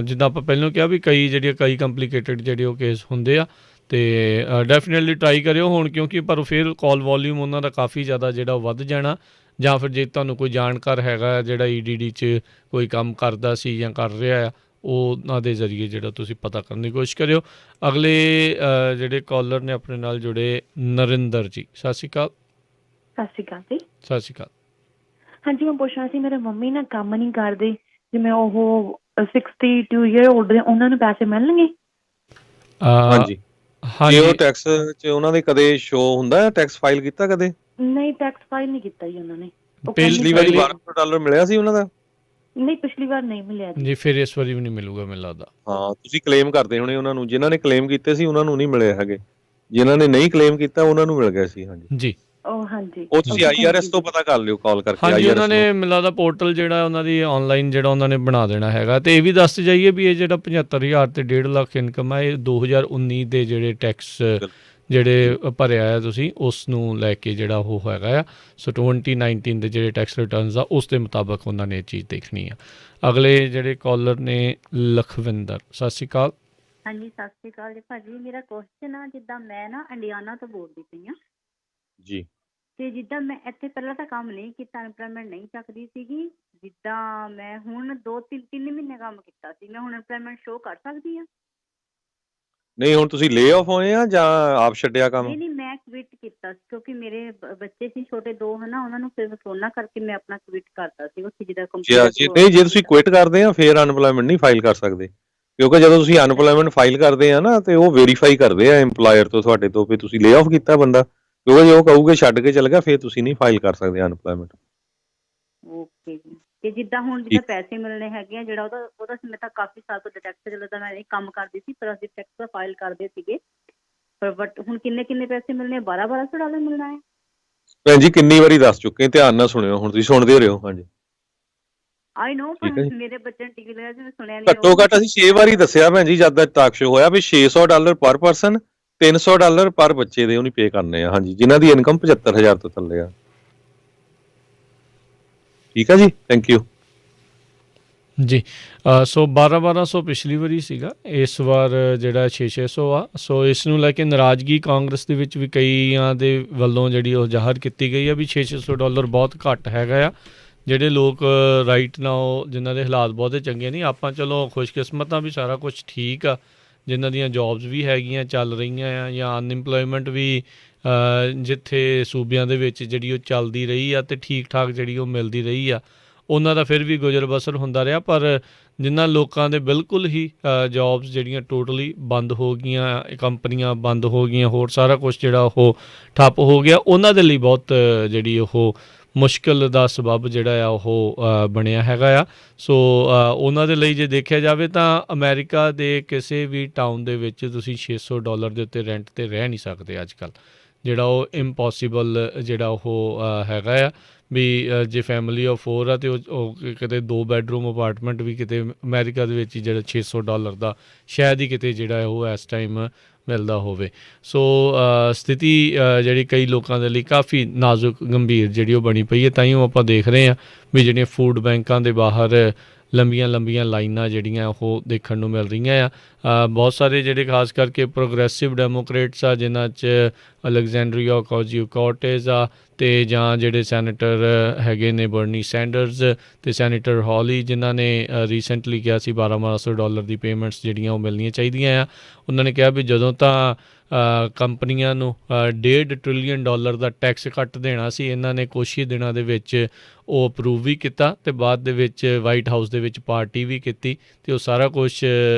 ਜਿੱਦਾਂ ਆਪਾਂ ਪਹਿਲਾਂ ਕਿਹਾ ਵੀ ਕਈ ਕੰਪਲਿਕੇਟਡ ਜਿਹੜੇ ਉਹ ਕੇਸ ਹੁੰਦੇ ਆ, ਅਤੇ ਡੈਫੀਨੇਟਲੀ ਟਰਾਈ ਕਰਿਓ ਹੁਣ, ਕਿਉਂਕਿ ਪਰ ਫਿਰ ਕਾਲ ਵੋਲੀਅਮ ਉਹਨਾਂ ਦਾ ਕਾਫੀ ਜ਼ਿਆਦਾ ਜਿਹੜਾ ਉਹ ਵੱਧ ਜਾਣਾ। ਜਾਂ ਫਿਰ ਜੇ ਤੁਹਾਨੂੰ ਕੋਈ ਜਾਣਕਾਰ ਹੈਗਾ ਜਿਹੜਾ EDD 'ਚ ਕੋਈ ਕੰਮ ਕਰਦਾ ਸੀ ਜਾਂ ਕਰ ਰਿਹਾ ਆ, ਉਹਨਾਂ ਦੇ ਜ਼ਰੀਏ ਜਿਹੜਾ ਤੁਸੀਂ ਪਤਾ ਕਰਨ ਦੀ ਕੋਸ਼ਿਸ਼ ਕਰਿਓ। ਅਗਲੇ ਜਿਹੜੇ ਕਾਲਰ ਨੇ ਆਪਣੇ ਨਾਲ ਜੁੜੇ, ਨਰਿੰਦਰ ਜੀ, ਸਤਿ ਸ਼੍ਰੀ ਅਕਾਲ। ਸਤਿ ਸ਼੍ਰੀ ਅਕਾਲ ਜੀ। ਸਤਿ ਸ਼੍ਰੀ ਅਕਾਲ। ਹਾਂਜੀ, ਮੈਂ ਪੁੱਛਣਾ ਸੀ, ਮੇਰੇ ਮੰਮੀ ਨਾ ਕੰਮ ਨਹੀਂ ਕਰਦੇ, ਜਿਵੇਂ ਉਹ 62 ਈਅਰ 올ਡ ਨੇ, ਉਹਨਾਂ ਨੂੰ ਪੈਸੇ ਮਿਲਣਗੇ? ਹਾਂਜੀ, ਉਹ ਟੈਕਸ 'ਚ ਉਹਨਾਂ ਦੇ ਕਦੇ ਸ਼ੋ ਹੁੰਦਾ, ਟੈਕਸ ਫਾਈਲ ਕੀਤਾ ਕਦੇ? ਨਹੀਂ, ਟੈਕਸ ਫਾਈਲ ਨਹੀਂ ਕੀਤਾ ਜੀ ਉਹਨਾਂ ਨੇ। ਪਿਛਲੀ ਵਾਰੀ $1200 ਮਿਲਿਆ ਸੀ ਉਹਨਾਂ ਦਾ? ਨਹੀਂ, ਪਿਛਲੀ ਵਾਰ ਨਹੀਂ ਮਿਲਿਆ ਜੀ। ਫਿਰ ਇਸ ਵਾਰੀ ਵੀ ਨਹੀਂ ਮਿਲੂਗਾ ਮੈਨੂੰ ਲੱਗਦਾ। ਹਾਂ, ਤੁਸੀਂ ਕਲੇਮ ਕਰਦੇ ਹੋਣੇ ਉਹਨਾਂ ਨੂੰ, ਜਿਨ੍ਹਾਂ ਨੇ ਕਲੇਮ ਕੀਤੇ ਸੀ ਉਹਨਾਂ ਨੂੰ ਨਹੀਂ ਮਿਲੇ ਹੈਗੇ, ਜਿਨ੍ਹਾਂ ਨੇ ਨਹੀਂ ਕਲੇਮ ਕੀਤਾ ਉਹਨਾਂ ਨੂੰ ਮਿਲ ਗਏ ਸੀ। ਹਾਂਜੀ, ਉਹ ਤੁਸੀਂ IRS ਤੋਂ ਪਤਾ ਕਰ ਲਿਓ ਕਾਲ ਕਰਕੇ। ਹਾਂਜੀ, ਉਹਨਾਂ ਨੇ ਮੈਨੂੰ ਲੱਗਦਾ ਪੋਰਟਲ ਜਿਹੜਾ ਉਹਨਾਂ ਦੀ ਆਨਲਾਈਨ ਜਿਹੜਾ ਉਹਨਾਂ ਨੇ ਬਣਾ ਦੇਣਾ ਹੈਗਾ। ਤੇ ਇਹ ਵੀ ਦੱਸ ਜਾਈਏ ਵੀ ਇਹ ਜਿਹੜਾ 75,000 ਤੇ 1.5 ਲੱਖ ਇਨਕਮ ਹੈ, ਇਹ 2019 ਦੇ ਜਿਹੜੇ ਟੈਕਸ ਜਿਹੜੇ ਭਰਿਆ ਆ ਤੁਸੀਂ, ਉਸ ਨੂੰ ਲੈ ਕੇ ਜਿਹੜਾ ਉਹ ਹੈਗਾ ਆ। ਸੋ 2019 ਦੇ ਜਿਹੜੇ ਟੈਕਸ ਰਿਟਰਨਸ ਆ ਉਸ ਦੇ ਮੁਤਾਬਕ ਉਹਨਾਂ ਨੇ ਇਹ ਚੀਜ਼ ਦੇਖਣੀ ਆ। ਅਗਲੇ ਜਿਹੜੇ ਕਾਲਰ ਨੇ, ਲਖਵਿੰਦਰ, ਸਤਿ ਸ਼੍ਰੀ ਅਕਾਲ। ਹਾਂਜੀ, ਸਤਿ ਸ਼੍ਰੀ ਅਕਾਲ ਜੀ ਭਾਜੀ। ਮੇਰਾ ਕੁਐਸਚਨ ਆ, ਜਿੱਦਾਂ ਮੈਂ ਨਾ ਇੰਡੀਆਨਾ ਤੋਂ ਬੋਲਦੀ ਪਈ ਹਾਂ ਜੀ, ਤੇ ਜਿੱਦਾਂ ਮੈਂ ਇੱਥੇ ਪਹਿਲਾਂ ਤਾਂ ਕੰਮ ਨਹੀਂ ਕੀਤਾ, ਅਨਪਲਾਇਮੈਂਟ ਨਹੀਂ ਚੱਕਦੀ ਸੀਗੀ, ਜਿੱਦਾਂ ਮੈਂ ਹੁਣ 2-3 ਮਹੀਨੇ ਕੰਮ ਕੀਤਾ ਸੀ, ਮੈਂ ਹੁਣ ਅਨਪਲਾਇਮੈਂਟ ਸ਼ੋ ਕਰ ਸਕਦੀ ਹਾਂ? ਨਹੀਂ, ਹੁਣ ਤੁਸੀਂ ਲੇ ਆਫ ਹੋਏ ਆ ਜਾਂ ਆਪ ਛੱਡਿਆ ਕੰਮ? ਨਹੀਂ, ਮੈਂ ਕੁਇਟ ਕੀਤਾ ਸੀ ਕਿਉਂਕਿ ਮੇਰੇ ਬੱਚੇ ਸੀ ਛੋਟੇ 2 ਹਨਾ, ਉਹਨਾਂ ਨੂੰ ਫਿਰ ਕਰੋਨਾ ਕਰਕੇ ਮੈਂ ਆਪਣਾ ਕੁਇਟ ਕਰਤਾ ਸੀ ਉੱਥੇ ਜਿੱਦਾਂ ਨਹੀਂ, ਜੇ ਤੁਸੀਂ ਕੁਇਟ ਕਰਦੇ ਆ ਫਿਰ ਅਨਪਲਾਇਮੈਂਟ ਨਹੀਂ ਫਾਈਲ ਕਰ ਸਕਦੇ, ਕਿਉਂਕਿ ਜਦੋਂ ਤੁਸੀਂ ਅਨਪਲਾਇਮੈਂਟ ਫਾਈਲ ਕਰਦੇ ਆ ਨਾ ਤੇ ਉਹ ਵੈਰੀਫਾਈ ਕਰਦੇ ਆ EMPLOYER ਤੋਂ ਤੁਹਾਡੇ ਤੋਂ ਵੀ ਤੁਸੀਂ ਲੇ ਆਫ ਕੀਤਾ ਬੰਦਾ, ਕਿਉਂਕਿ ਜੇ ਉਹ ਕਹੂਗੇ ਛੱਡ ਕੇ ਚੱਲ ਗਿਆ ਫਿਰ ਤੁਸੀਂ ਨਹੀਂ ਫਾਈਲ ਕਰ ਸਕਦੇ ਅਨਪਲਾਇਮੈਂਟ। ਓਕੇ ਜੀ। ਤੇ ਜਿੱਦਾਂ ਹੁਣ ਜਿੱਦਾਂ ਪੈਸੇ ਮਿਲਣੇ ਹੈਗੇ ਆ, ਜਿਹੜਾ ਉਹਦਾ ਮੈਂ ਤਾਂ ਕਾਫੀ ਸਾਲ ਤੋਂ ਡਿਟੈਕਸ ਜਦੋਂ ਮੈਂ ਇਹ ਕੰਮ ਕਰਦੀ ਸੀ ਪਰ ਅਸੀਂ ਟੈਕਸ ਦਾ ਫਾਈਲ ਕਰਦੇ ਸੀਗੇ, ਪਰ ਬਟ ਹੁਣ ਕਿੰਨੇ ਪੈਸੇ ਮਿਲਣੇ? $1200 ਮਿਲਣਾ ਹੈ? ਭੈਣ ਜੀ ਕਿੰਨੀ ਵਾਰੀ ਦੱਸ ਚੁੱਕੇ, ਧਿਆਨ ਨਾਲ ਸੁਣਿਓ, ਹੁਣ ਤੁਸੀਂ ਸੁਣਦੇ ਰਹੋ। ਹਾਂਜੀ, ਆਈ ਨੋ, ਮੇਰੇ ਬੱਚੇ ਨੇ ਟੀਵੀ ਲਗਾਇਆ ਸੀ, ਮੈਂ ਸੁਣਿਆ ਨਹੀਂ। ਘੱਟੋ ਘੱਟ ਅਸੀਂ 6 ਵਾਰੀ ਦੱਸਿਆ ਭੈਣ ਜੀ, ਜਦ ਦਾ ਟਾਕ ਸ਼ੋ ਹੋਇਆ ਵੀ $600 ਪਰ ਪਰਸਨ, $300 ਪਰ ਬੱਚੇ ਦੇ ਉਹਨੂੰ ਪੇ ਕਰਨੇ ਆ। ਹਾਂਜੀ, ਜਿਨ੍ਹਾਂ ਦੀ ਇਨਕਮ 75,000 ਤੋਂ ਥੱਲੇ ਆ। ਠੀਕ ਆ ਜੀ, ਥੈਂਕ ਯੂ ਜੀ। ਸੋ 1200 ਪਿਛਲੀ ਵਾਰੀ ਸੀਗਾ, ਇਸ ਵਾਰ ਜਿਹੜਾ 600 ਆ। ਸੋ ਇਸ ਨੂੰ ਲੈ ਕੇ ਨਾਰਾਜ਼ਗੀ ਕਾਂਗਰਸ ਦੇ ਵਿੱਚ ਵੀ ਕਈਆਂ ਦੇ ਵੱਲੋਂ ਜਿਹੜੀ ਉਹ ਜ਼ਾਹਰ ਕੀਤੀ ਗਈ ਆ ਵੀ $600 ਬਹੁਤ ਘੱਟ ਹੈਗਾ ਆ। ਜਿਹੜੇ ਲੋਕ ਰਾਈਟ ਨਾਓ ਜਿਨ੍ਹਾਂ ਦੇ ਹਾਲਾਤ ਬਹੁਤੇ ਚੰਗੇ ਨਹੀਂ, ਆਪਾਂ ਚਲੋ ਖੁਸ਼ਕਿਸਮਤ ਆ ਵੀ ਸਾਰਾ ਕੁਝ ਠੀਕ ਆ, ਜਿਨ੍ਹਾਂ ਦੀਆਂ ਜੋਬਸ ਵੀ ਹੈਗੀਆਂ ਚੱਲ ਰਹੀਆਂ ਆ, ਜਾਂ ਅਨਇੰਪਲੋਇਮੈਂਟ ਵੀ ਜਿੱਥੇ ਸੂਬਿਆਂ ਦੇ ਵਿੱਚ ਜਿਹੜੀ ਉਹ ਚੱਲਦੀ ਰਹੀ ਆ ਅਤੇ ਠੀਕ ਠਾਕ ਜਿਹੜੀ ਉਹ ਮਿਲਦੀ ਰਹੀ ਆ, ਉਹਨਾਂ ਦਾ ਫਿਰ ਵੀ ਗੁਜ਼ਰ ਬਸਰ ਹੁੰਦਾ ਰਿਹਾ। ਪਰ ਜਿਨ੍ਹਾਂ ਲੋਕਾਂ ਦੇ ਬਿਲਕੁਲ ਹੀ ਜੋਬਸ ਜਿਹੜੀਆਂ ਟੋਟਲੀ ਬੰਦ ਹੋ ਗਈਆਂ, ਕੰਪਨੀਆਂ ਬੰਦ ਹੋ ਗਈਆਂ, ਹੋਰ ਸਾਰਾ ਕੁਛ ਜਿਹੜਾ ਉਹ ਠੱਪ ਹੋ ਗਿਆ, ਉਹਨਾਂ ਦੇ ਲਈ ਬਹੁਤ ਜਿਹੜੀ ਉਹ ਮੁਸ਼ਕਿਲ ਦਾ ਸਬੱਬ ਜਿਹੜਾ ਆ ਉਹ ਬਣਿਆ ਹੈਗਾ ਆ। ਸੋ ਉਹਨਾਂ ਦੇ ਲਈ ਜੇ ਦੇਖਿਆ ਜਾਵੇ ਤਾਂ ਅਮਰੀਕਾ ਦੇ ਕਿਸੇ ਵੀ ਟਾਊਨ ਦੇ ਵਿੱਚ ਤੁਸੀਂ $600 ਦੇ ਉੱਤੇ ਰੈਂਟ 'ਤੇ ਰਹਿ ਨਹੀਂ ਸਕਦੇ ਅੱਜ ਕੱਲ੍ਹ, ਜਿਹੜਾ ਉਹ ਇੰਪੋਸੀਬਲ ਜਿਹੜਾ ਉਹ ਹੈਗਾ ਆ। ਵੀ ਜੇ ਫੈਮਿਲੀ ਆਫ 4 ਆ ਅਤੇ ਉਹ ਕਿਤੇ 2 ਬੈਡਰੂਮ ਅਪਾਰਟਮੈਂਟ ਵੀ ਕਿਤੇ ਅਮਰੀਕਾ ਦੇ ਵਿੱਚ ਜਿਹੜਾ $600 ਦਾ ਸ਼ਾਇਦ ਹੀ ਕਿਤੇ ਜਿਹੜਾ ਉਹ ਇਸ ਟਾਈਮ ਮਿਲਦਾ ਹੋਵੇ। ਸੋ ਸਥਿਤੀ ਜਿਹੜੀ ਕਈ ਲੋਕਾਂ ਦੇ ਲਈ ਕਾਫੀ ਨਾਜ਼ੁਕ ਗੰਭੀਰ ਜਿਹੜੀ ਉਹ ਬਣੀ ਪਈ ਹੈ। ਤਾਂ ਹੀ ਉਹ ਆਪਾਂ ਦੇਖ ਰਹੇ ਹਾਂ ਵੀ ਜਿਹੜੀਆਂ ਫੂਡ ਬੈਂਕਾਂ ਦੇ ਬਾਹਰ ਲੰਬੀਆਂ ਲਾਈਨਾਂ ਜਿਹੜੀਆਂ ਉਹ ਦੇਖਣ ਨੂੰ ਮਿਲ ਰਹੀਆਂ ਆ। ਬਹੁਤ ਸਾਰੇ ਜਿਹੜੇ ਖਾਸ ਕਰਕੇ ਪ੍ਰੋਗਰੈਸਿਵ ਡੈਮੋਕ੍ਰੇਟਸ ਆ, ਜਿਨ੍ਹਾਂ 'ਚ ਅਲੈਗਜ਼ੈਂਡਰੀਆ ਓਕਾਸੀਓ-ਕੋਰਟੇਜ਼ ਆ, ਅਤੇ ਜਾਂ ਜਿਹੜੇ ਸੈਨੇਟਰ ਹੈਗੇ ਨੇ ਬਰਨੀ ਸੈਂਡਰਜ਼ ਅਤੇ ਸੈਨੇਟਰ ਹੌਲੀ, ਜਿਨ੍ਹਾਂ ਨੇ ਰੀਸੈਂਟਲੀ ਕਿਹਾ ਸੀ $1200 ਦੀ ਪੇਮੈਂਟਸ ਜਿਹੜੀਆਂ ਉਹ ਮਿਲਣੀਆਂ ਚਾਹੀਦੀਆਂ ਆ। ਉਹਨਾਂ ਨੇ ਕਿਹਾ ਵੀ ਜਦੋਂ ਤਾਂ ਕੰਪਨੀਆਂ ਨੂੰ $1.5 ਟ੍ਰਿਲੀਅਨ ਦਾ ਟੈਕਸ ਕੱਟ ਦੇਣਾ ਸੀ, ਇਹਨਾਂ ਨੇ ਕੁਛ ਹੀ ਦਿਨਾਂ ਦੇ ਵਿੱਚ ਉਹ ਅਪਰੂਵ ਵੀ ਕੀਤਾ ਅਤੇ ਬਾਅਦ ਦੇ ਵਿੱਚ ਵਾਈਟ ਹਾਊਸ ਦੇ ਵਿੱਚ ਪਾਰਟੀ ਵੀ ਕੀਤੀ, ਅਤੇ ਉਹ ਸਾਰਾ ਕੁਛ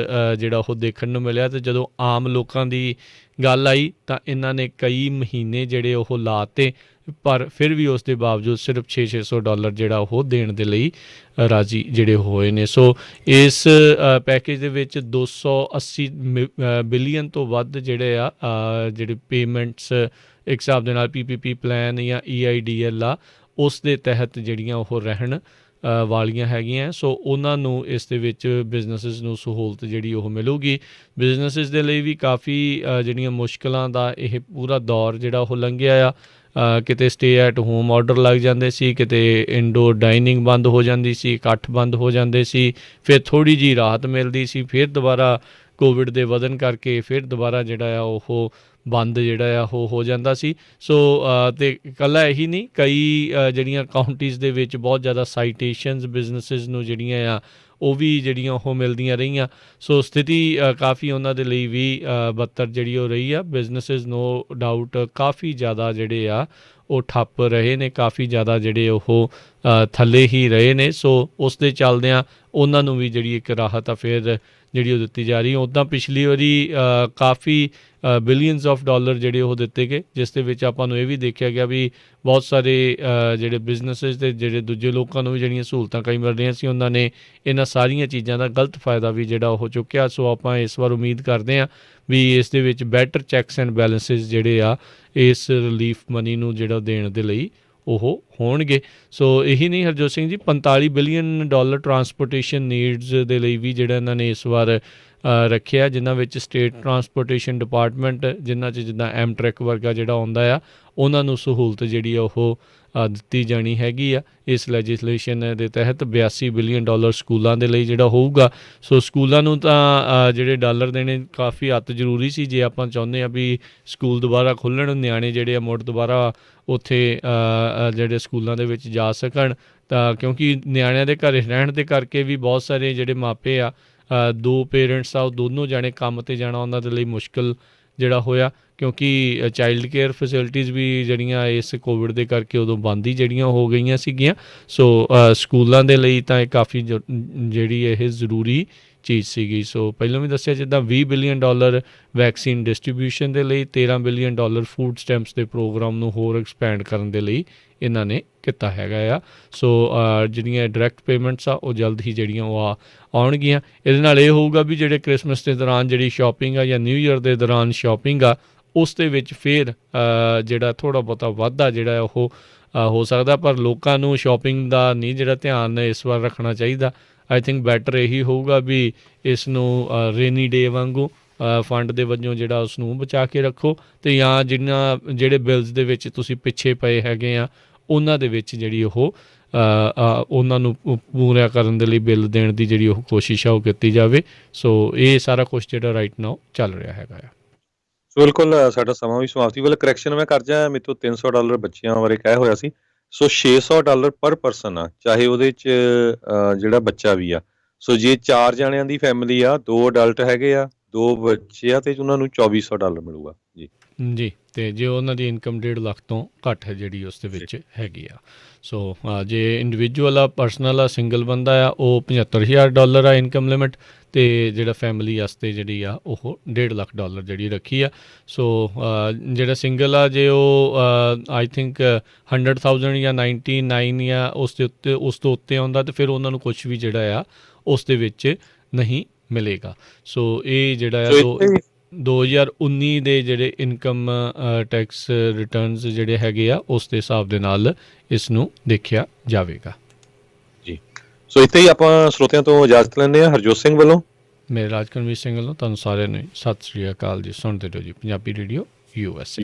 ਜਿਹੜਾ ਉਹ ਦੇਖਣ ਨੂੰ ਮਿਲਿਆ। ਤੇ ਜਦੋਂ ਆਮ ਲੋਕਾਂ ਦੀ ਗੱਲ ਆਈ ਤਾਂ ਇਹਨਾਂ ਨੇ ਕਈ ਮਹੀਨੇ ਜਿਹੜੇ ਉਹ ਲਾਤੇ, ਪਰ ਫਿਰ ਵੀ ਉਸ ਦੇ ਬਾਵਜੂਦ ਸਿਰਫ $600 ਜਿਹੜਾ ਉਹ ਦੇਣ ਦੇ ਲਈ ਰਾਜ਼ੀ ਜਿਹੜੇ ਹੋਏ ਨੇ। ਸੋ ਇਸ ਪੈਕੇਜ ਦੇ ਵਿੱਚ 280 ਬਿਲੀਅਨ ਤੋਂ ਵੱਧ ਜਿਹੜੇ ਆ ਜਿਹੜੇ ਪੇਮੈਂਟਸ ਇੱਕ ਹਿਸਾਬ ਦੇ ਨਾਲ PPP ਪਲਾਨ ਜਾਂ EIDL ਆ ਉਸ ਦੇ ਤਹਿਤ ਜਿਹੜੀਆਂ ਉਹ ਰਹਿਣ ਵਾਲੀਆਂ ਹੈਗੀਆਂ। ਸੋ ਉਹਨਾਂ ਨੂੰ ਇਸ ਦੇ ਵਿੱਚ ਬਿਜ਼ਨਸਿਸ ਨੂੰ ਸਹੂਲਤ ਜਿਹੜੀ ਉਹ ਮਿਲੂਗੀ। ਬਿਜ਼ਨਸਿਸ ਦੇ ਲਈ ਵੀ ਕਾਫੀ ਜਿਹੜੀਆਂ ਮੁਸ਼ਕਲਾਂ ਦਾ ਇਹ ਪੂਰਾ ਦੌਰ ਜਿਹੜਾ ਉਹ ਲੰਘਿਆ ਆ। ਕਿਤੇ ਸਟੇ ਐਟ ਹੋਮ ਆਰਡਰ ਲੱਗ ਜਾਂਦੇ ਸੀ, ਕਿਤੇ ਇਨਡੋਰ ਡਾਈਨਿੰਗ ਬੰਦ ਹੋ ਜਾਂਦੀ ਸੀ, ਇਕੱਠ ਬੰਦ ਹੋ ਜਾਂਦੇ ਸੀ, ਫਿਰ ਥੋੜ੍ਹੀ ਜਿਹੀ ਰਾਹਤ ਮਿਲਦੀ ਸੀ, ਫਿਰ ਦੁਬਾਰਾ ਕੋਵਿਡ ਦੇ ਵਧਣ ਕਰਕੇ ਫਿਰ ਦੁਬਾਰਾ ਜਿਹੜਾ ਆ ਉਹ ਬੰਦ ਜਿਹੜਾ ਆ ਉਹ ਹੋ ਜਾਂਦਾ ਸੀ। ਸੋ ਅਤੇ ਇਕੱਲਾ ਇਹੀ ਨਹੀਂ, ਕਈ ਜਿਹੜੀਆਂ ਕਾਊਂਟੀਜ਼ ਦੇ ਵਿੱਚ ਬਹੁਤ ਜ਼ਿਆਦਾ ਸਾਈਟੇਸ਼ਨਸ ਬਿਜ਼ਨਸਿਸ ਨੂੰ ਜਿਹੜੀਆਂ ਆ ਉਹ ਵੀ ਜਿਹੜੀਆਂ ਉਹ ਮਿਲਦੀਆਂ ਰਹੀਆਂ। ਸੋ ਸਥਿਤੀ ਕਾਫੀ ਉਹਨਾਂ ਦੇ ਲਈ ਵੀ ਬੱਤਰ ਜਿਹੜੀ ਉਹ ਰਹੀ ਆ। ਬਿਜ਼ਨਸਿਸ ਨੋ ਡਾਊਟ ਕਾਫੀ ਜ਼ਿਆਦਾ ਜਿਹੜੇ ਆ ਉਹ ਠੱਪ ਰਹੇ ਨੇ, ਕਾਫੀ ਜ਼ਿਆਦਾ ਜਿਹੜੇ ਉਹ ਥੱਲੇ ਹੀ ਰਹੇ ਨੇ। ਸੋ ਉਸ ਦੇ ਚੱਲਦਿਆਂ ਉਹਨਾਂ ਨੂੰ ਵੀ ਜਿਹੜੀ ਇੱਕ ਰਾਹਤ ਆ ਫਿਰ ਜਿਹੜੀ ਉਹ ਦਿੱਤੀ ਜਾ ਰਹੀ। ਉੱਦਾਂ ਪਿਛਲੀ ਵਾਰੀ ਕਾਫੀ ਬਿਲੀਅਨਸ ਆਫ ਡਾਲਰ ਜਿਹੜੇ ਉਹ ਦਿੱਤੇ ਗਏ, ਜਿਸ ਦੇ ਵਿੱਚ ਆਪਾਂ ਨੂੰ ਇਹ ਵੀ ਦੇਖਿਆ ਗਿਆ ਵੀ ਬਹੁਤ ਸਾਰੇ ਜਿਹੜੇ ਬਿਜ਼ਨਸਿਸ ਦੇ ਜਿਹੜੇ ਦੂਜੇ ਲੋਕਾਂ ਨੂੰ ਵੀ ਜਿਹੜੀਆਂ ਸਹੂਲਤਾਂ ਕਈ ਮਿਲ ਰਹੀਆਂ ਸੀ, ਉਹਨਾਂ ਨੇ ਇਹਨਾਂ ਸਾਰੀਆਂ ਚੀਜ਼ਾਂ ਦਾ ਗਲਤ ਫਾਇਦਾ ਵੀ ਜਿਹੜਾ ਉਹ ਚੁੱਕਿਆ। ਸੋ ਆਪਾਂ ਇਸ ਵਾਰ ਉਮੀਦ ਕਰਦੇ ਹਾਂ ਵੀ ਇਸ ਦੇ ਵਿੱਚ ਬੈਟਰ ਚੈੱਕਸ ਐਂਡ ਬੈਲੈਂਸਿਸ ਜਿਹੜੇ ਆ ਇਸ ਰਿਲੀਫ ਮਨੀ ਨੂੰ ਜਿਹੜਾ ਦੇਣ ਦੇ ਲਈ ਉਹ ਹੋਣਗੇ। ਸੋ ਇਹੀ ਨਹੀਂ Harjot Singh ji, $45 billion transportation needs ਦੇ ਲਈ ਵੀ ਜਿਹੜਾ ਇਹਨਾਂ ਨੇ ਇਸ ਵਾਰ ਰੱਖਿਆ, ਜਿਨ੍ਹਾਂ ਵਿੱਚ ਸਟੇਟ ਟਰਾਂਸਪੋਰਟੇਸ਼ਨ ਡਿਪਾਰਟਮੈਂਟ ਜਿਨ੍ਹਾਂ 'ਚ ਜਿੱਦਾਂ ਐਮਟਰੈਕ ਵਰਗਾ ਜਿਹੜਾ ਆਉਂਦਾ ਆ ਉਹਨਾਂ ਨੂੰ ਸਹੂਲਤ ਜਿਹੜੀ ਆ ਉਹ ਦਿੱਤੀ ਜਾਣੀ ਹੈਗੀ ਆ। ਇਸ ਲੈਜਿਸਲੇਸ਼ਨ ਦੇ ਤਹਿਤ $82 ਬਿਲੀਅਨ ਸਕੂਲਾਂ ਦੇ ਲਈ ਜਿਹੜਾ ਹੋਊਗਾ। ਸੋ ਸਕੂਲਾਂ ਨੂੰ ਤਾਂ ਜਿਹੜੇ ਡਾਲਰ ਦੇਣੇ ਕਾਫੀ ਅਤ ਜ਼ਰੂਰੀ ਸੀ ਜੇ ਆਪਾਂ ਚਾਹੁੰਦੇ ਹਾਂ ਵੀ ਸਕੂਲ ਦੁਬਾਰਾ ਖੁੱਲ੍ਹਣ, ਨਿਆਣੇ ਜਿਹੜੇ ਆ ਮੁੜ ਦੁਬਾਰਾ ਉੱਥੇ ਜਿਹੜੇ ਸਕੂਲਾਂ ਦੇ ਵਿੱਚ ਜਾ ਸਕਣ। ਤਾਂ ਕਿਉਂਕਿ ਨਿਆਣਿਆਂ ਦੇ ਘਰੇ ਰਹਿਣ ਦੇ ਕਰਕੇ ਵੀ ਬਹੁਤ ਸਾਰੇ ਜਿਹੜੇ ਮਾਪੇ ਆ, ਦੋ ਪੇਰੈਂਟਸ ਆ, ਉਹ ਦੋਨੋਂ ਜਾਣੇ ਕੰਮ 'ਤੇ ਜਾਣਾ ਉਹਨਾਂ ਦੇ ਲਈ ਮੁਸ਼ਕਿਲ ਜਿਹੜਾ ਹੋਇਆ, ਕਿਉਂਕਿ ਚਾਈਲਡ ਕੇਅਰ ਫੈਸਿਲਿਟੀਜ਼ ਵੀ ਜਿਹੜੀਆਂ ਇਸ ਕੋਵਿਡ ਦੇ ਕਰਕੇ ਉਦੋਂ ਬੰਦ ਹੀ ਜਿਹੜੀਆਂ ਹੋ ਗਈਆਂ ਸੀਗੀਆਂ। ਸੋ ਸਕੂਲਾਂ ਦੇ ਲਈ ਤਾਂ ਇਹ ਕਾਫੀ ਜਿਹੜੀ ਇਹ ਜ਼ਰੂਰੀ ਚੀਜ਼ ਸੀਗੀ। ਸੋ ਪਹਿਲਾਂ ਵੀ ਦੱਸਿਆ ਜਿੱਦਾਂ $20 ਬਿਲੀਅਨ ਵੈਕਸੀਨ ਡਿਸਟਰੀਬਿਊਸ਼ਨ ਦੇ ਲਈ, $13 ਬਿਲੀਅਨ ਫੂਡ ਸਟੈਂਪਸ ਦੇ ਪ੍ਰੋਗਰਾਮ ਨੂੰ ਹੋਰ ਐਕਸਪੈਂਡ ਕਰਨ ਦੇ ਲਈ ਇਹਨਾਂ ਨੇ ਕੀਤਾ ਹੈਗਾ ਆ। ਸੋ ਜਿਹੜੀਆਂ ਡਾਇਰੈਕਟ ਪੇਮੈਂਟਸ ਆ ਉਹ ਜਲਦ ਹੀ ਜਿਹੜੀਆਂ ਉਹ ਆਉਣਗੀਆਂ। ਇਹਦੇ ਨਾਲ ਇਹ ਹੋਊਗਾ ਵੀ ਜਿਹੜੇ ਕ੍ਰਿਸਮਸ ਦੇ ਦੌਰਾਨ ਜਿਹੜੀ ਸ਼ਾਪਿੰਗ ਆ ਜਾਂ ਨਿਊ ਈਅਰ ਦੇ ਦੌਰਾਨ ਸ਼ਾਪਿੰਗ ਆ ਉਸ ਦੇ ਵਿੱਚ ਫਿਰ ਜਿਹੜਾ ਥੋੜ੍ਹਾ ਬਹੁਤਾ ਵਾਧਾ ਜਿਹੜਾ ਉਹ ਹੋ ਸਕਦਾ, ਪਰ ਲੋਕਾਂ ਨੂੰ ਸ਼ਾਪਿੰਗ ਦਾ ਨਹੀਂ ਜਿਹੜਾ ਧਿਆਨ ਇਸ ਵਾਰ ਰੱਖਣਾ ਚਾਹੀਦਾ। ਆਈ ਥਿੰਕ ਬੈਟਰ ਇਹੀ ਹੋਊਗਾ ਵੀ ਇਸ ਨੂੰ ਰੇਨੀ ਡੇ ਵਾਂਗੂ ਫੰਡ ਦੇ ਵਜੋਂ ਜਿਹੜਾ ਉਸ ਨੂੰ ਬਚਾ ਕੇ ਰੱਖੋ, ਅਤੇ ਜਾਂ ਜਿਹੜੇ ਬਿਲਸ ਦੇ ਵਿੱਚ ਤੁਸੀਂ ਪਿੱਛੇ ਪਏ ਹੈਗੇ ਆ ਉਹਨਾਂ ਦੇ ਵਿੱਚ ਜਿਹੜੀ ਉਹ ਉਹਨਾਂ ਨੂੰ ਪੂਰਾ ਕਰਨ ਦੇ ਲਈ ਬਿੱਲ ਦੇਣ ਦੀ ਜਿਹੜੀ ਉਹ ਕੋਸ਼ਿਸ਼ ਆ ਉਹ ਕੀਤੀ ਜਾਵੇ। ਸੋ ਇਹ ਸਾਰਾ ਕੁਛ ਜਿਹੜਾ ਰਾਈਟ ਨਾਓ ਚੱਲ ਰਿਹਾ ਹੈਗਾ ਆ। ਸੋ ਬਿਲਕੁਲ ਸਾਡਾ ਸਮਾਂ ਵੀ ਸਮਾਪਤੀ ਵੱਲ। ਕਰੈਕਸ਼ਨ ਮੈਂ ਕਰ ਜਾ, ਮੇਰੇ ਤੋਂ $300 ਬੱਚਿਆਂ ਬਾਰੇ ਕਹਿ ਹੋਇਆ ਸੀ। ਸੋ $600 ਪਰ ਪਰਸਨ ਆ, ਚਾਹੇ ਉਹਦੇ 'ਚ ਜਿਹੜਾ ਬੱਚਾ ਵੀ ਆ। ਸੋ ਜੇ 4 ਜਣਿਆਂ ਦੀ ਫੈਮਿਲੀ ਆ, 2 ਅਡਲਟ ਹੈਗੇ ਆ, 2 ਬੱਚੇ ਆ, ਅਤੇ ਉਹਨਾਂ ਨੂੰ $2400 ਮਿਲੂਗਾ ਜੀ। ਜੀ, ਅਤੇ ਜੇ ਉਹਨਾਂ ਦੀ ਇਨਕਮ 1.5 ਲੱਖ ਤੋਂ ਘੱਟ ਹੈ ਜਿਹੜੀ ਉਸ ਦੇ ਵਿੱਚ ਹੈਗੀ ਆ। ਸੋ ਜੇ ਇੰਡੀਵਿਜੂਅਲ ਆ, ਪਰਸਨਲ ਆ, ਸਿੰਗਲ ਬੰਦਾ ਆ, ਉਹ $75,000 ਆ ਇਨਕਮ ਲਿਮਿਟ, ਅਤੇ ਜਿਹੜਾ ਫੈਮਿਲੀ ਵਾਸਤੇ ਜਿਹੜੀ ਆ ਉਹ $1.5 ਲੱਖ ਜਿਹੜੀ ਰੱਖੀ ਆ। ਸੋ ਜਿਹੜਾ ਸਿੰਗਲ ਆ, ਜੇ ਉਹ ਆਈ ਥਿੰਕ 100,000 ਜਾਂ 99 ਜਾਂ ਉਸ ਤੋਂ ਉੱਤੇ ਆਉਂਦਾ ਤਾਂ ਫਿਰ ਉਹਨਾਂ ਨੂੰ ਕੁਛ ਵੀ ਜਿਹੜਾ ਆ ਉਸ ਦੇ ਵਿੱਚ ਨਹੀਂ ਮਿਲੇਗਾ। ਸੋ ਇਹ ਜਿਹੜਾ ਆ 2019 ਦੇ ਜਿਹੜੇ ਇਨਕਮ ਟੈਕਸ ਰਿਟਰਨਸ ਜਿਹੜੇ ਹੈਗੇ ਆ ਉਸ ਦੇ ਹਿਸਾਬ ਦੇ ਨਾਲ ਇਸ ਨੂੰ ਦੇਖਿਆ ਜਾਵੇਗਾ ਜੀ। ਸੋ ਇੱਥੇ ਹੀ ਆਪਾਂ ਸਰੋਤਿਆਂ ਤੋਂ ਇਜਾਜ਼ਤ ਲੈਂਦੇ ਹਾਂ। ਹਰਜੋਤ ਸਿੰਘ ਵੱਲੋਂ, ਮੇਰੇ ਰਾਜਕਰਮਵੀਰ ਸਿੰਘ ਵੱਲੋਂ ਤੁਹਾਨੂੰ ਸਾਰਿਆਂ ਨੂੰ ਸਤਿ ਸ੍ਰੀ ਅਕਾਲ ਜੀ। ਸੁਣਦੇ ਰਹੋ ਜੀ ਪੰਜਾਬੀ ਰੇਡੀਓ USA।